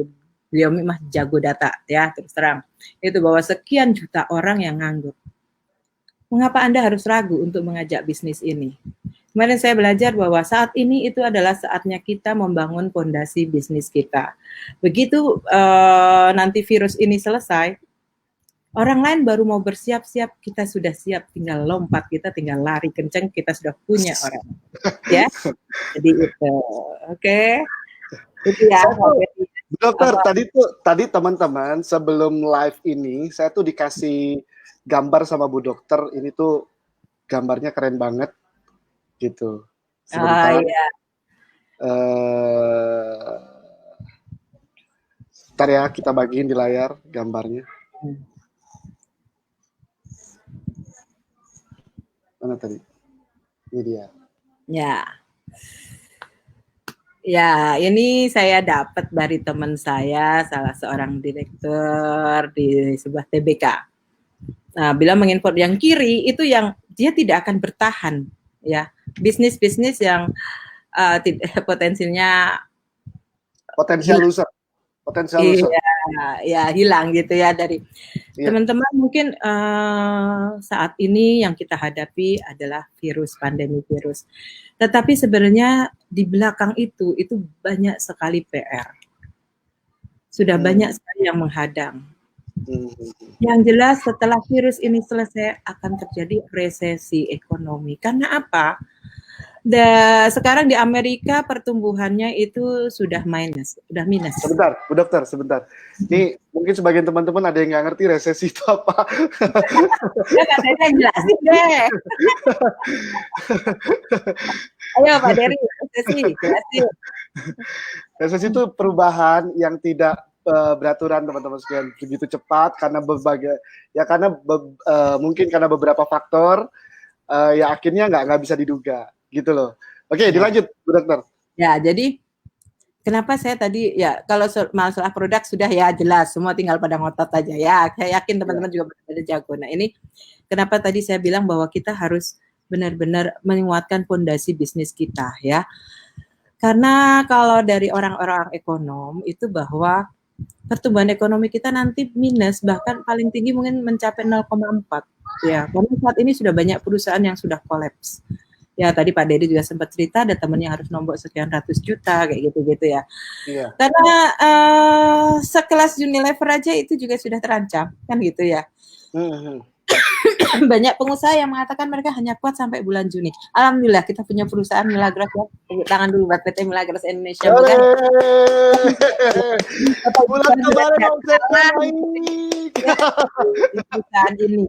beliau mah jago data ya, terus terang. Itu bahwa sekian juta orang yang nganggur. Mengapa Anda harus ragu untuk mengajak bisnis ini? Kemarin saya belajar bahwa saat ini itu adalah saatnya kita membangun fondasi bisnis kita. Begitu nanti virus ini selesai, orang lain baru mau bersiap-siap, kita sudah siap, tinggal lompat, kita tinggal lari kenceng, kita sudah punya orang. Ya, jadi itu, oke. Itu ya. Dokter, tadi teman-teman sebelum live ini, saya tuh dikasih gambar sama Bu Dokter, ini tuh gambarnya keren banget. Gitu. Sebentar. Ntar ya, kita bagiin di layar gambarnya. Mana tadi? Ini dia. Ya, ini saya dapat dari teman saya, salah seorang direktur di sebuah TBK. Nah, bila menginfo yang kiri itu yang dia tidak akan bertahan, ya. Bisnis-bisnis yang potensial loser. Ya hilang gitu ya dari teman-teman. Mungkin saat ini yang kita hadapi adalah pandemi virus. Tetapi sebenarnya di belakang itu banyak sekali PR. Sudah banyak sekali yang menghadang. Yang jelas setelah virus ini selesai akan terjadi resesi ekonomi. Karena apa? Sekarang di Amerika pertumbuhannya itu sudah minus. Sebentar, Bu Dokter, sebentar. Ini mungkin sebagian teman-teman ada yang nggak ngerti resesi itu apa. Ya Pak Dery yang jelasin deh. Ayo Pak Dery, resesi, jelasin. Resesi itu perubahan yang tidak beraturan, teman-teman sekalian, begitu cepat karena mungkin karena beberapa faktor ya akhirnya nggak bisa diduga gitu loh. Oke, dilanjut Bu Dokter. Ya, jadi kenapa saya tadi ya kalau masalah produk sudah ya jelas, semua tinggal pada ngotot aja ya. Saya yakin teman-teman juga benar jago. Nah, ini kenapa tadi saya bilang bahwa kita harus benar-benar menguatkan fondasi bisnis kita ya. Karena kalau dari orang-orang ekonom itu bahwa pertumbuhan ekonomi kita nanti minus, bahkan paling tinggi mungkin mencapai 0,4 ya. Karena saat ini sudah banyak perusahaan yang sudah kolaps. Ya tadi Pak Dery juga sempat cerita ada temennya harus nombok sekian ratus juta kayak gitu-gitu ya. Iya. Karena sekelas Unilever aja itu juga sudah terancam kan gitu ya. Banyak pengusaha yang mengatakan mereka hanya kuat sampai bulan Juni. Alhamdulillah kita punya perusahaan Milagros ya. Tepuk tangan dulu buat PT Milagros Indonesia. Bukan? Bulan kemarin perusahaan ini.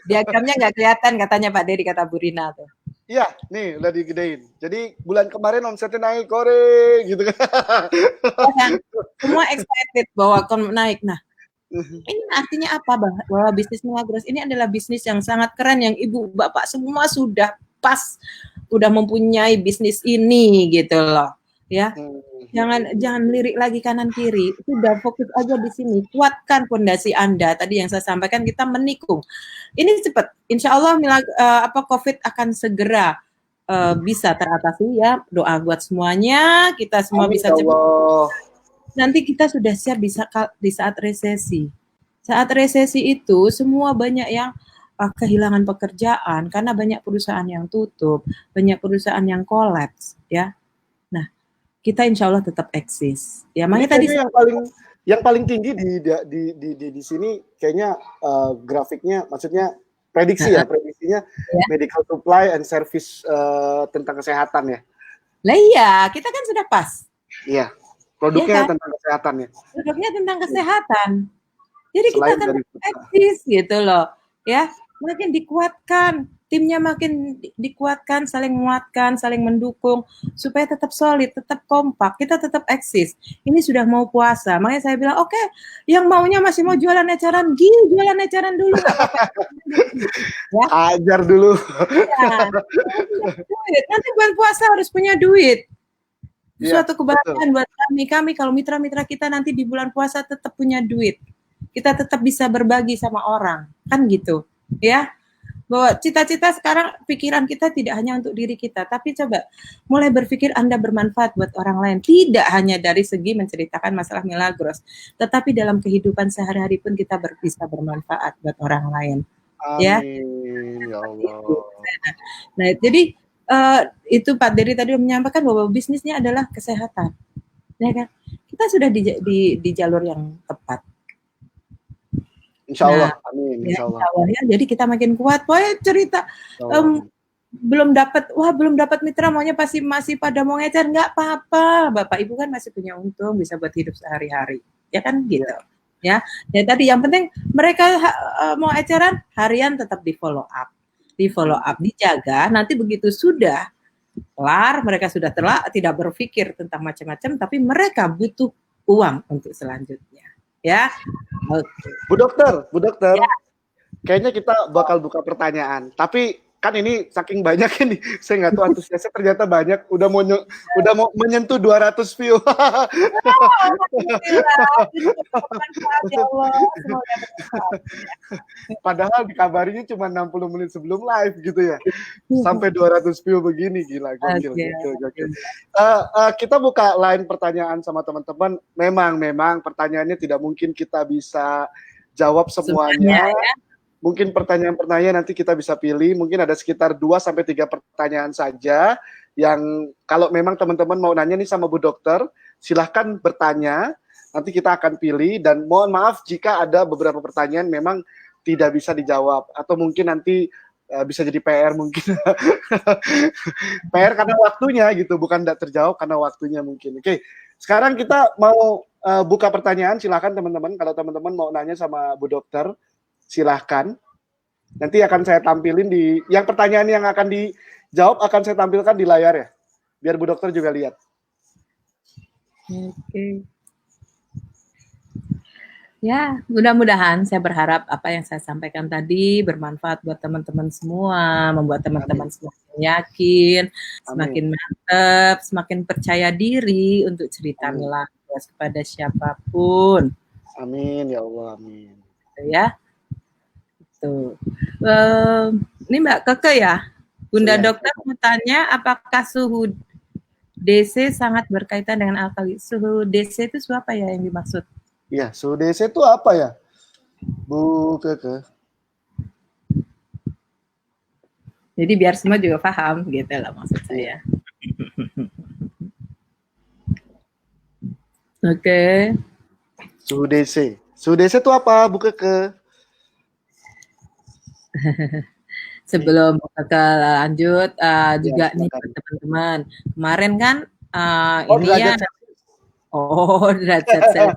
Diagramnya nggak kelihatan katanya Pak Dery, kata Bu Rina tuh. Iya, nih udah digedein. Jadi bulan kemarin omsetnya naik, kore gitu kan. Semua excited bahwa naik. Nah, ini artinya apa bahwa bisnis Milagros ini adalah bisnis yang sangat keren, yang ibu bapak semua sudah pas, udah mempunyai bisnis ini gitu loh, ya. Jangan lirik lagi kanan kiri, sudah fokus aja di sini, kuatkan fondasi Anda. Tadi yang saya sampaikan, kita menikung. Ini cepat, insya Allah COVID akan segera bisa teratasi ya. Doa buat semuanya, kita semua bisa cepat. Nanti kita sudah siap di saat resesi. Saat resesi itu semua banyak yang kehilangan pekerjaan karena banyak perusahaan yang tutup, banyak perusahaan yang kolaps, ya. Nah, kita insya Allah tetap eksis. Ya, makanya tadi yang paling tinggi di sini kayaknya grafiknya, maksudnya prediksinya medical supply and service tentang kesehatan ya. Lah iya, kita kan sudah pas. Iya, produknya kan? Tentang kesehatan ya. Produknya tentang kesehatan. Jadi kita akan eksis gitu loh, ya. Makin dikuatkan, timnya makin dikuatkan, saling menguatkan, saling mendukung supaya tetap solid, tetap kompak, kita tetap eksis. Ini sudah mau puasa, makanya saya bilang oke, yang maunya masih mau jualan eceran, jualan eceran dulu. Ya. Ajar dulu. Ya, nanti bulan puasa harus punya duit. Suatu kebahagiaan buat kami kalau mitra-mitra kita nanti di bulan puasa tetap punya duit. Kita tetap bisa berbagi sama orang, kan gitu. Ya, bahwa cita-cita sekarang pikiran kita tidak hanya untuk diri kita, tapi coba mulai berpikir Anda bermanfaat buat orang lain, tidak hanya dari segi menceritakan masalah Milagros, tetapi dalam kehidupan sehari-hari pun kita bisa bermanfaat buat orang lain. Amin, ya Allah. Nah, jadi itu Pak Dery tadi menyampaikan bahwa bisnisnya adalah kesehatan, ya kan? Kita sudah di jalur yang tepat. Insya Allah, amin. Insya Allah. Ya, jadi kita makin kuat. Pokoknya cerita belum dapat mitra, maunya pasti masih pada mau ngecer, nggak apa-apa. Bapak Ibu kan masih punya untung, bisa buat hidup sehari-hari, ya kan gitu. Ya, tadi yang penting mereka mau eceran harian tetap di follow up, dijaga. Nanti begitu sudah kelar, mereka sudah tidak berpikir tentang macam-macam, tapi mereka butuh uang untuk selanjutnya. Ya, Bu Dokter, ya. Kayaknya kita bakal buka pertanyaan. Tapi kan ini saking banyak ini, saya nggak tahu antusiasnya ternyata banyak. Udah mau menyentuh 200 view. Padahal dikabarinya cuma 60 menit sebelum live gitu ya. Sampai 200 view begini, gila. Gokil. Kita buka line pertanyaan sama teman-teman. Memang pertanyaannya tidak mungkin kita bisa jawab semuanya. Mungkin pertanyaan-pertanyaan nanti kita bisa pilih, mungkin ada sekitar 2-3 pertanyaan saja yang kalau memang teman-teman mau nanya nih sama Bu Dokter, silahkan bertanya, nanti kita akan pilih, dan mohon maaf jika ada beberapa pertanyaan memang tidak bisa dijawab, atau mungkin nanti bisa jadi PR mungkin. PR karena waktunya gitu, bukan tidak terjawab karena waktunya mungkin. Oke, sekarang kita mau buka pertanyaan, silahkan teman-teman. Kalau teman-teman mau nanya sama Bu Dokter, silahkan. Nanti akan saya tampilin yang pertanyaan yang akan dijawab akan saya tampilkan di layar ya, biar Bu Dokter juga lihat. Oke. Ya, mudah-mudahan saya berharap apa yang saya sampaikan tadi bermanfaat buat teman-teman semua, membuat teman-teman semakin yakin, semakin mantap, semakin percaya diri untuk cerita Milagros kepada siapapun. Amin ya Allah, amin. Ya, tuh. Ini Mbak Keke ya, Bunda Dokter mau tanya apakah suhu DC sangat berkaitan dengan alkali. Suhu DC itu apa ya yang dimaksud? Iya, suhu DC itu apa ya, Bu Keke? Jadi biar semua juga paham gitu lah maksud saya. Oke. Suhu DC. Suhu DC itu apa, Bu Keke? Sebelum kita lanjut juga nih teman-teman. Kemarin kan ini ya derajat Celcius.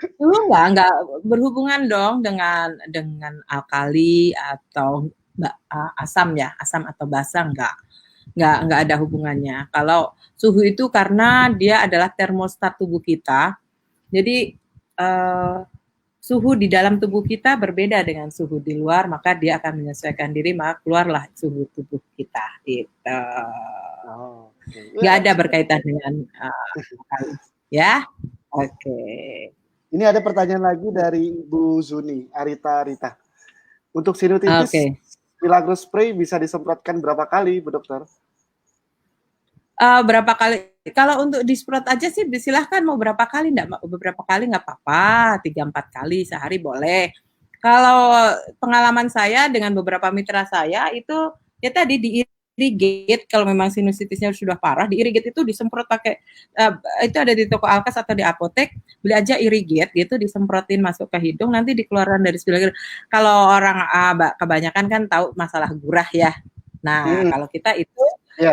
Itu enggak berhubungan dong dengan alkali atau asam ya, asam atau basa enggak ada hubungannya. Kalau suhu itu karena dia adalah termostat tubuh kita. Jadi suhu di dalam tubuh kita berbeda dengan suhu di luar, maka dia akan menyesuaikan diri, maka keluarlah suhu tubuh kita. Gitu. Nggak ada berkaitan dengan ya. Oke. Ini ada pertanyaan lagi dari Bu Zuni, Arita. Untuk sinusitis, Milagros Spray bisa disemprotkan berapa kali, Bu Dokter? Berapa kali? Kalau untuk disemprot aja sih silahkan mau berapa kali, beberapa kali nggak apa-apa, 3-4 kali sehari boleh. Kalau pengalaman saya dengan beberapa mitra saya itu ya tadi di-irrigate, kalau memang sinusitisnya sudah parah, di-irrigate itu disemprot pakai itu ada di toko Alkas atau di apotek, beli aja irrigate gitu, disemprotin masuk ke hidung, nanti dikeluarkan dari spill. Kalau orang kebanyakan kan tahu masalah gurah ya. Nah, kalau kita itu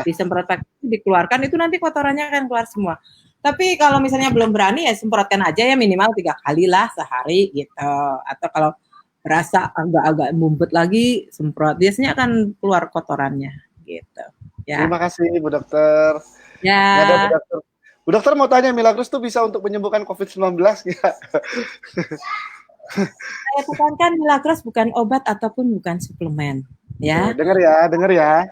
disemprot pakai dikeluarkan, itu nanti kotorannya akan keluar semua. Tapi kalau misalnya belum berani ya semprotkan aja ya minimal 3 kali lah sehari gitu. Atau kalau berasa agak-agak mumpet lagi semprot, biasanya akan keluar kotorannya gitu. Ya. Terima kasih Bu Dokter. Ya. Ada Bu Dokter. Bu Dokter mau tanya, Milagros tuh bisa untuk menyembuhkan COVID-19 nggak? Saya tekankan Milagros bukan obat ataupun bukan suplemen. Ya. Dengar ya.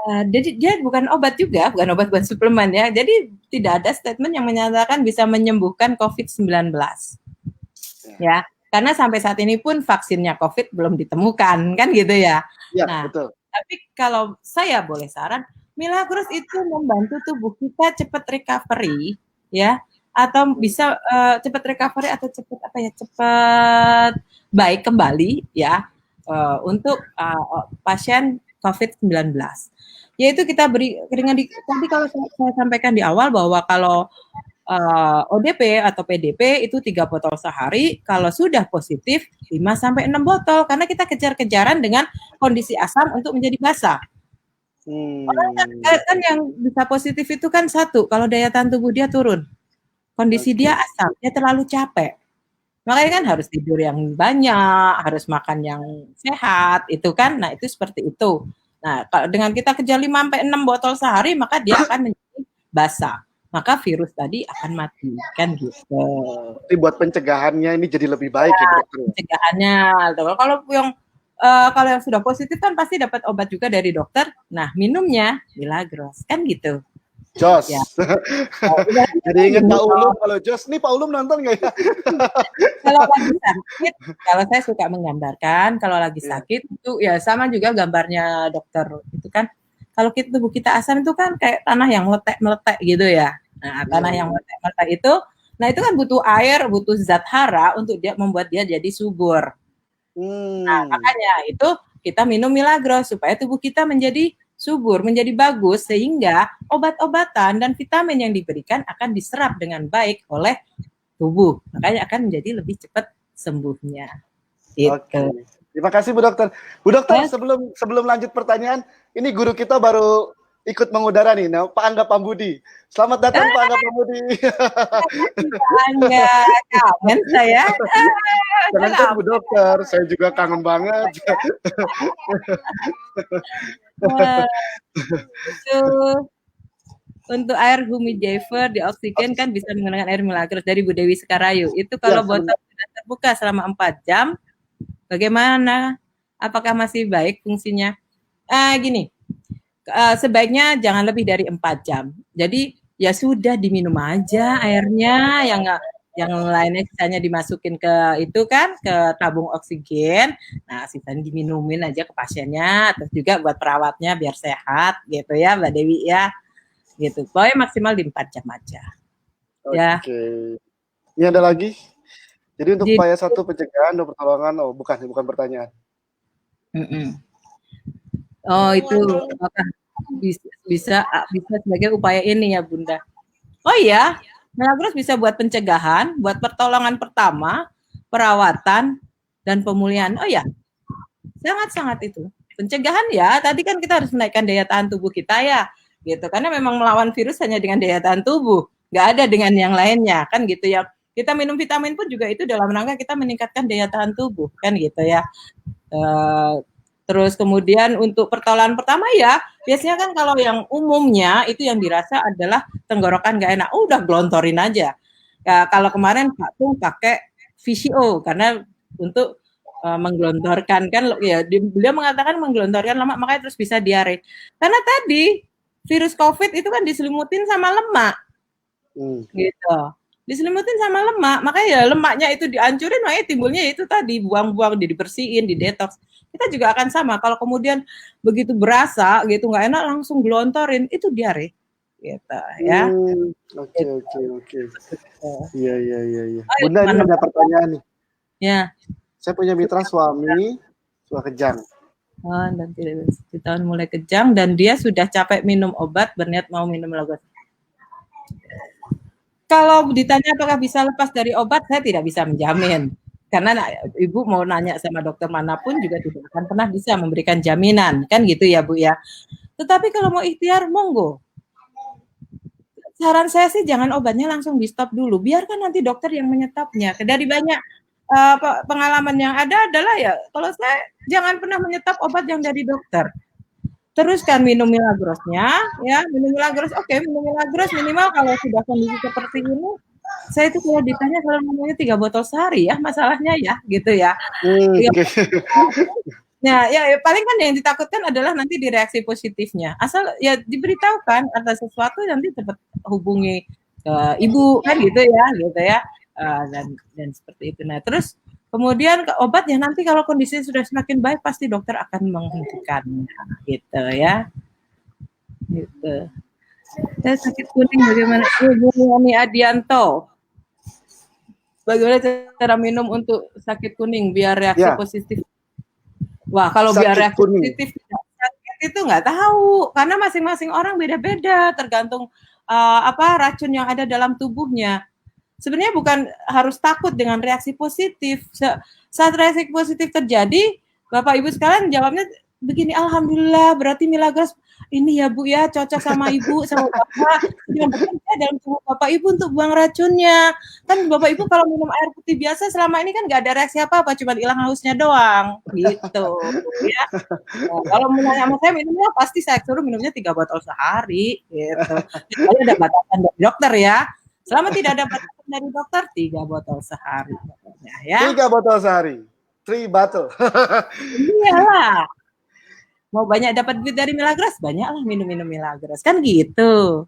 Jadi dia bukan obat juga, bukan obat bukan suplemen ya. Jadi tidak ada statement yang menyatakan bisa menyembuhkan COVID-19. Ya, karena sampai saat ini pun vaksinnya COVID belum ditemukan, kan gitu ya. Nah, betul. Tapi kalau saya boleh saran, Milagros itu membantu tubuh kita cepat recovery, ya, atau bisa cepat recovery atau cepat baik kembali, ya, untuk pasien COVID-19. Yaitu kita beri dengan tadi kalau saya sampaikan di awal bahwa kalau ODP atau PDP itu 3 botol sehari, kalau sudah positif 5-6 botol, karena kita kejar-kejaran dengan kondisi asam untuk menjadi basa. Orang kan yang bisa positif itu kan satu, kalau daya tahan tubuh dia turun, kondisi dia asam, dia terlalu capek. Makanya kan harus tidur yang banyak, harus makan yang sehat, itu kan, nah itu seperti itu. Nah, kalau dengan kita kejar 5-6 botol sehari, maka dia akan menjadi basa. Maka virus tadi akan mati, kan gitu. Jadi buat pencegahannya ini jadi lebih baik ya, dokter. Pencegahannya, kalau yang sudah positif kan pasti dapat obat juga dari dokter. Nah, minumnya Milagros, kan gitu. Jos. Ya. Jadi ingat Pak Ulum, kalau Jos nih Pak Ulum nonton nggak ya? Kalau lagi sakit, kalau saya suka menggambarkan, kalau lagi sakit itu ya sama juga gambarnya dokter itu kan. Kalau tubuh kita asam itu kan kayak tanah yang meletek gitu ya. Nah, tanah yang meletek itu, nah itu kan butuh air, butuh zat hara untuk dia membuat dia jadi subur. Nah, makanya itu kita minum Milagros supaya tubuh kita menjadi subur, menjadi bagus, sehingga obat-obatan dan vitamin yang diberikan akan diserap dengan baik oleh tubuh. Makanya akan menjadi lebih cepat sembuhnya. Gitu. Terima kasih Bu Dokter. Bu Dokter, Ya, sebelum lanjut pertanyaan, ini guru kita baru ikut mengudara nih, nah, Pak Angga Pambudi. Selamat datang Pak Angga Pambudi. Pak Angga, kangen saya. Udah Jangan kan Bu lama. Dokter, saya juga kangen banget. Wah, itu untuk air humidifier di oksigen kan bisa menggunakan air Milagros dari Bu Dewi Sekarayu. Itu Ya, kalau botol sudah terbuka selama 4 jam, bagaimana? Apakah masih baik fungsinya? Gini, sebaiknya jangan lebih dari 4 jam. Jadi ya sudah diminum aja airnya, yang lainnya sisanya dimasukin ke itu kan ke tabung oksigen. Nah, sisanya diminumin aja ke pasiennya, terus juga buat perawatnya biar sehat gitu ya, Mbak Dewi ya. Gitu. Pokoknya maksimal di 4 jam aja. Ya. Oke. Ini ada lagi. Jadi untuk upaya 1 pencegahan dan pertolongan, bukan pertanyaan. Oh, itu apakah bisa sebagai upaya ini ya, Bunda. Oh iya, Milagros bisa buat pencegahan, buat pertolongan pertama, perawatan, dan pemulihan. Oh ya, sangat-sangat itu. Pencegahan ya, tadi kan kita harus menaikkan daya tahan tubuh kita ya, gitu. Karena memang melawan virus hanya dengan daya tahan tubuh, nggak ada dengan yang lainnya, kan gitu ya. Kita minum vitamin pun juga itu dalam rangka kita meningkatkan daya tahan tubuh, kan gitu ya. Terus kemudian untuk pertolongan pertama ya, biasanya kan kalau yang umumnya itu yang dirasa adalah tenggorokan nggak enak, udah gelontorin aja. Ya, kalau kemarin Pak Tung pakai VCO karena untuk menggelontorkan kan ya beliau mengatakan menggelontorkan lemak makanya terus bisa diare. Karena tadi virus COVID itu kan diselimutin sama lemak. Gitu. Diselimutin sama lemak, makanya ya lemaknya itu dihancurin, makanya timbulnya itu tadi buang-buang, dibersihin, didetoks. Kita juga akan sama. Kalau kemudian begitu berasa gitu nggak enak langsung gelontorin, itu diare. Gitu ya. Oke. Iya. Bunda ini ada pertanyaan nih. Ya. Saya punya mitra suami suka kejang. Dan tidak tahun mulai kejang dan dia sudah capek minum obat, berniat mau minum Milagros. Kalau ditanya apakah bisa lepas dari obat, saya tidak bisa menjamin. Karena Ibu mau nanya sama dokter manapun juga tidak akan pernah bisa memberikan jaminan. Kan gitu ya Bu ya. Tetapi kalau mau ikhtiar, monggo. Saran saya sih jangan obatnya langsung di stop dulu. Biarkan nanti dokter yang menyetapnya. Dari banyak pengalaman yang ada adalah ya, kalau saya jangan pernah menyetap obat yang dari dokter. Teruskan minum Milagrosnya, ya minum Milagros, minum Milagros minimal kalau sudah kondisi seperti ini, saya itu kalau ditanya kalau ngomongnya 3 botol sehari ya masalahnya ya, gitu ya. Nah, ya paling kan yang ditakutkan adalah nanti di reaksi positifnya. Asal ya diberitahukan ada sesuatu nanti cepat hubungi ibu kan gitu ya, dan seperti itu. Nah, terus kemudian obat ya nanti kalau kondisi sudah semakin baik pasti dokter akan menghentikannya gitu ya. Gitu. Saya sakit kuning bagaimana? Ibu Yani Adianto. Bagaimana cara minum untuk sakit kuning biar reaksi positif? Wah, kalau biar reaksi positif tidak sakit itu nggak tahu karena masing-masing orang beda-beda tergantung racun yang ada dalam tubuhnya. Sebenarnya bukan harus takut dengan reaksi positif. Saat reaksi positif terjadi, Bapak Ibu sekalian jawabnya begini, alhamdulillah berarti Milagros ini ya Bu ya cocok sama Ibu sama Bapak yang bekerja dalam tubuh Bapak Ibu untuk buang racunnya. Kan Bapak Ibu kalau minum air putih biasa selama ini kan nggak ada reaksi apa-apa, cuma hilang hausnya doang gitu ya. Nah, kalau menanya sama saya minumnya pasti saya suruh minumnya 3 botol sehari gitu. Jadi ada batasan dari dokter ya. Selama tidak ada batasan dari dokter 3 botol sehari ya. 3 botol sehari. 3 botol. Iyalah. Mau banyak dapat duit dari Milagros, banyaklah minum-minum Milagros. Kan gitu.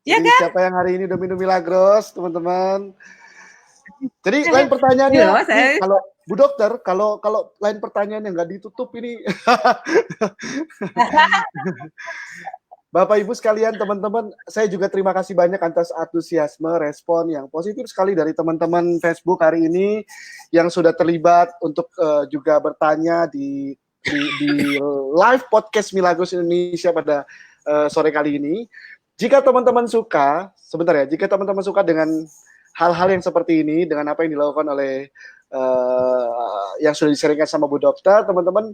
Ya kan? Siapa yang hari ini udah minum Milagros, teman-teman? Jadi lain pertanyaannya, kalau Bu Dokter, kalau lain pertanyaan yang nggak ditutup ini. Bapak Ibu sekalian, teman-teman, saya juga terima kasih banyak atas antusiasme, respon yang positif sekali dari teman-teman Facebook hari ini yang sudah terlibat untuk juga bertanya di live podcast Milagros Indonesia pada sore kali ini. Jika teman-teman suka, sebentar ya, jika teman-teman suka dengan hal-hal yang seperti ini dengan apa yang dilakukan oleh yang sudah disaringkan sama Bu Dokter, teman-teman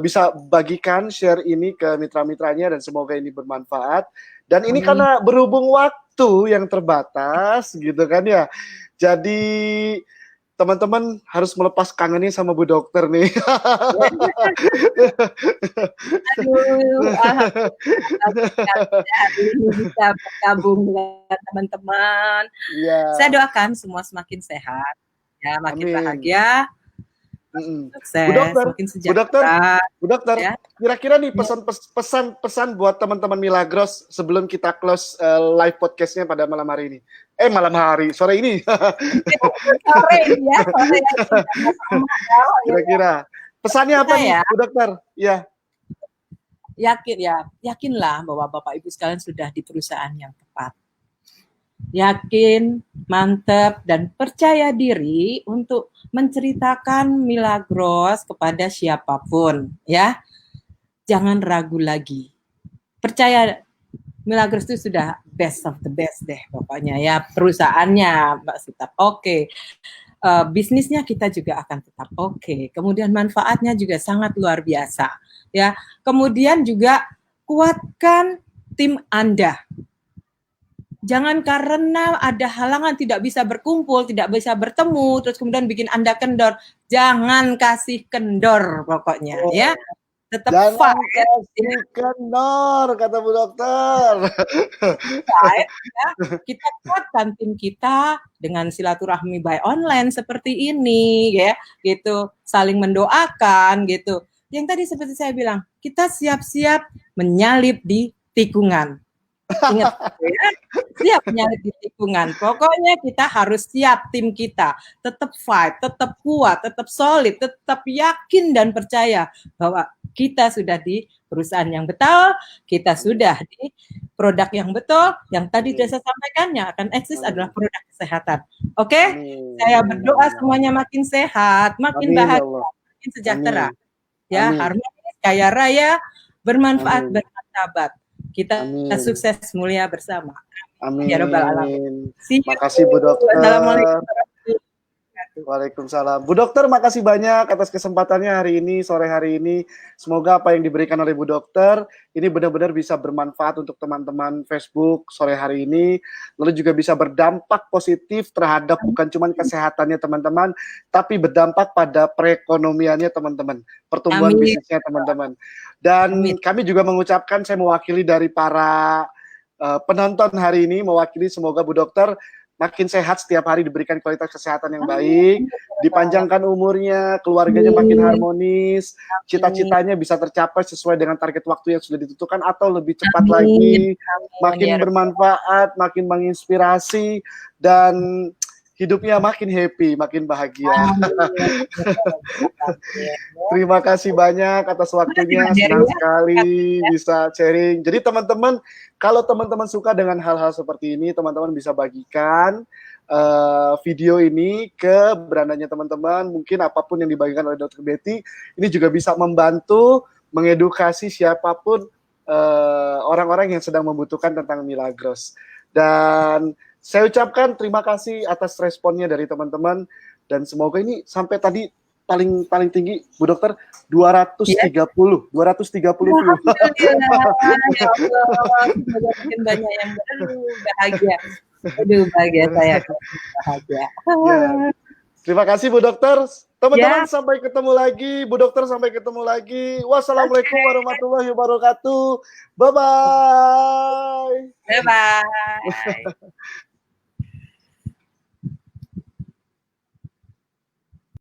bisa bagikan, share ini ke mitra-mitranya dan semoga ini bermanfaat. Dan ini karena berhubung waktu yang terbatas gitu kan ya. Jadi teman-teman harus melepas kangennya sama Bu Dokter nih. Aduh, hari ini bisa bergabung dengan teman-teman. Saya doakan semua semakin sehat, ya, makin bahagia, sukses, Bu Dokter, makin sejahtera. Bu Dokter, ya. Kira-kira nih pesan buat teman-teman Milagros sebelum kita close live podcastnya pada malam hari ini. Sore ini. Sore ya, sore ya. Kira-kira pesannya apa nih, Bu Dokter? Ya. Yakinlah bahwa Bapak Ibu sekalian sudah di perusahaan yang tepat. Yakin, mantap, dan percaya diri untuk menceritakan Milagros kepada siapapun, ya. Jangan ragu lagi. Percaya, Milagros itu sudah best of the best deh pokoknya ya. Perusahaannya tetap oke. Bisnisnya kita juga akan tetap oke. Kemudian manfaatnya juga sangat luar biasa, ya. Kemudian juga kuatkan tim Anda. Jangan karena ada halangan tidak bisa berkumpul, tidak bisa bertemu, terus kemudian bikin Anda kendor. Jangan kasih kendor pokoknya, ya. Tetap jangan kasih kendor, kata Bu Dokter. Fight, ya. Kita kuatkan tim kita dengan silaturahmi by online seperti ini, ya, gitu. Saling mendoakan, gitu. Yang tadi seperti saya bilang, kita siap-siap menyalip di tikungan. Ingat, ya? Siap menyalip di tikungan. Pokoknya kita harus siap, tim kita tetap fight, tetap kuat, tetap solid, tetap yakin dan percaya bahwa kita sudah di perusahaan yang betul, kita sudah di produk yang betul. Yang tadi sudah saya sampaikan, yang akan eksis adalah produk kesehatan. Oke? Saya berdoa semuanya makin sehat, makin bahagia, makin sejahtera. Ya, harmonis, kaya raya, bermanfaat, bermartabat. Kita sukses mulia bersama. Amin. Ya Rabbal Alamin. Makasih Bu Dokter. Assalamualaikum. Waalaikumsalam. Bu Dokter, makasih banyak atas kesempatannya hari ini, sore hari ini. Semoga apa yang diberikan oleh Bu Dokter ini benar-benar bisa bermanfaat untuk teman-teman Facebook sore hari ini. Lalu juga bisa berdampak positif terhadap bukan cuma kesehatannya teman-teman, tapi berdampak pada perekonomiannya teman-teman, pertumbuhan bisnisnya teman-teman. Dan kami juga mengucapkan, saya mewakili dari para penonton hari ini, mewakili semoga Bu Dokter makin sehat setiap hari, diberikan kualitas kesehatan yang baik, dipanjangkan umurnya, keluarganya makin harmonis, cita-citanya bisa tercapai sesuai dengan target waktu yang sudah ditentukan atau lebih cepat lagi, makin bermanfaat, makin menginspirasi, dan hidupnya makin happy, makin bahagia. Terima kasih banyak atas waktunya, senang sekali bisa sharing. Jadi teman-teman, kalau teman-teman suka dengan hal-hal seperti ini, teman-teman bisa bagikan video ini ke berandanya teman-teman. Mungkin apapun yang dibagikan oleh Dr. Betty, ini juga bisa membantu mengedukasi siapapun orang-orang yang sedang membutuhkan tentang Milagros. Dan saya ucapkan terima kasih atas responnya dari teman-teman, dan semoga ini sampai tadi paling tinggi Bu Dokter 230 view. Alhamdulillah, ya Allah, semoga makin banyak yang bahagia. Aduh, bahagia saya, bahagia. Terima kasih Bu Dokter. Teman-teman sampai ketemu lagi. Bu Dokter sampai ketemu lagi. Wassalamualaikum warahmatullahi wabarakatuh. Bye-bye. Bye-bye.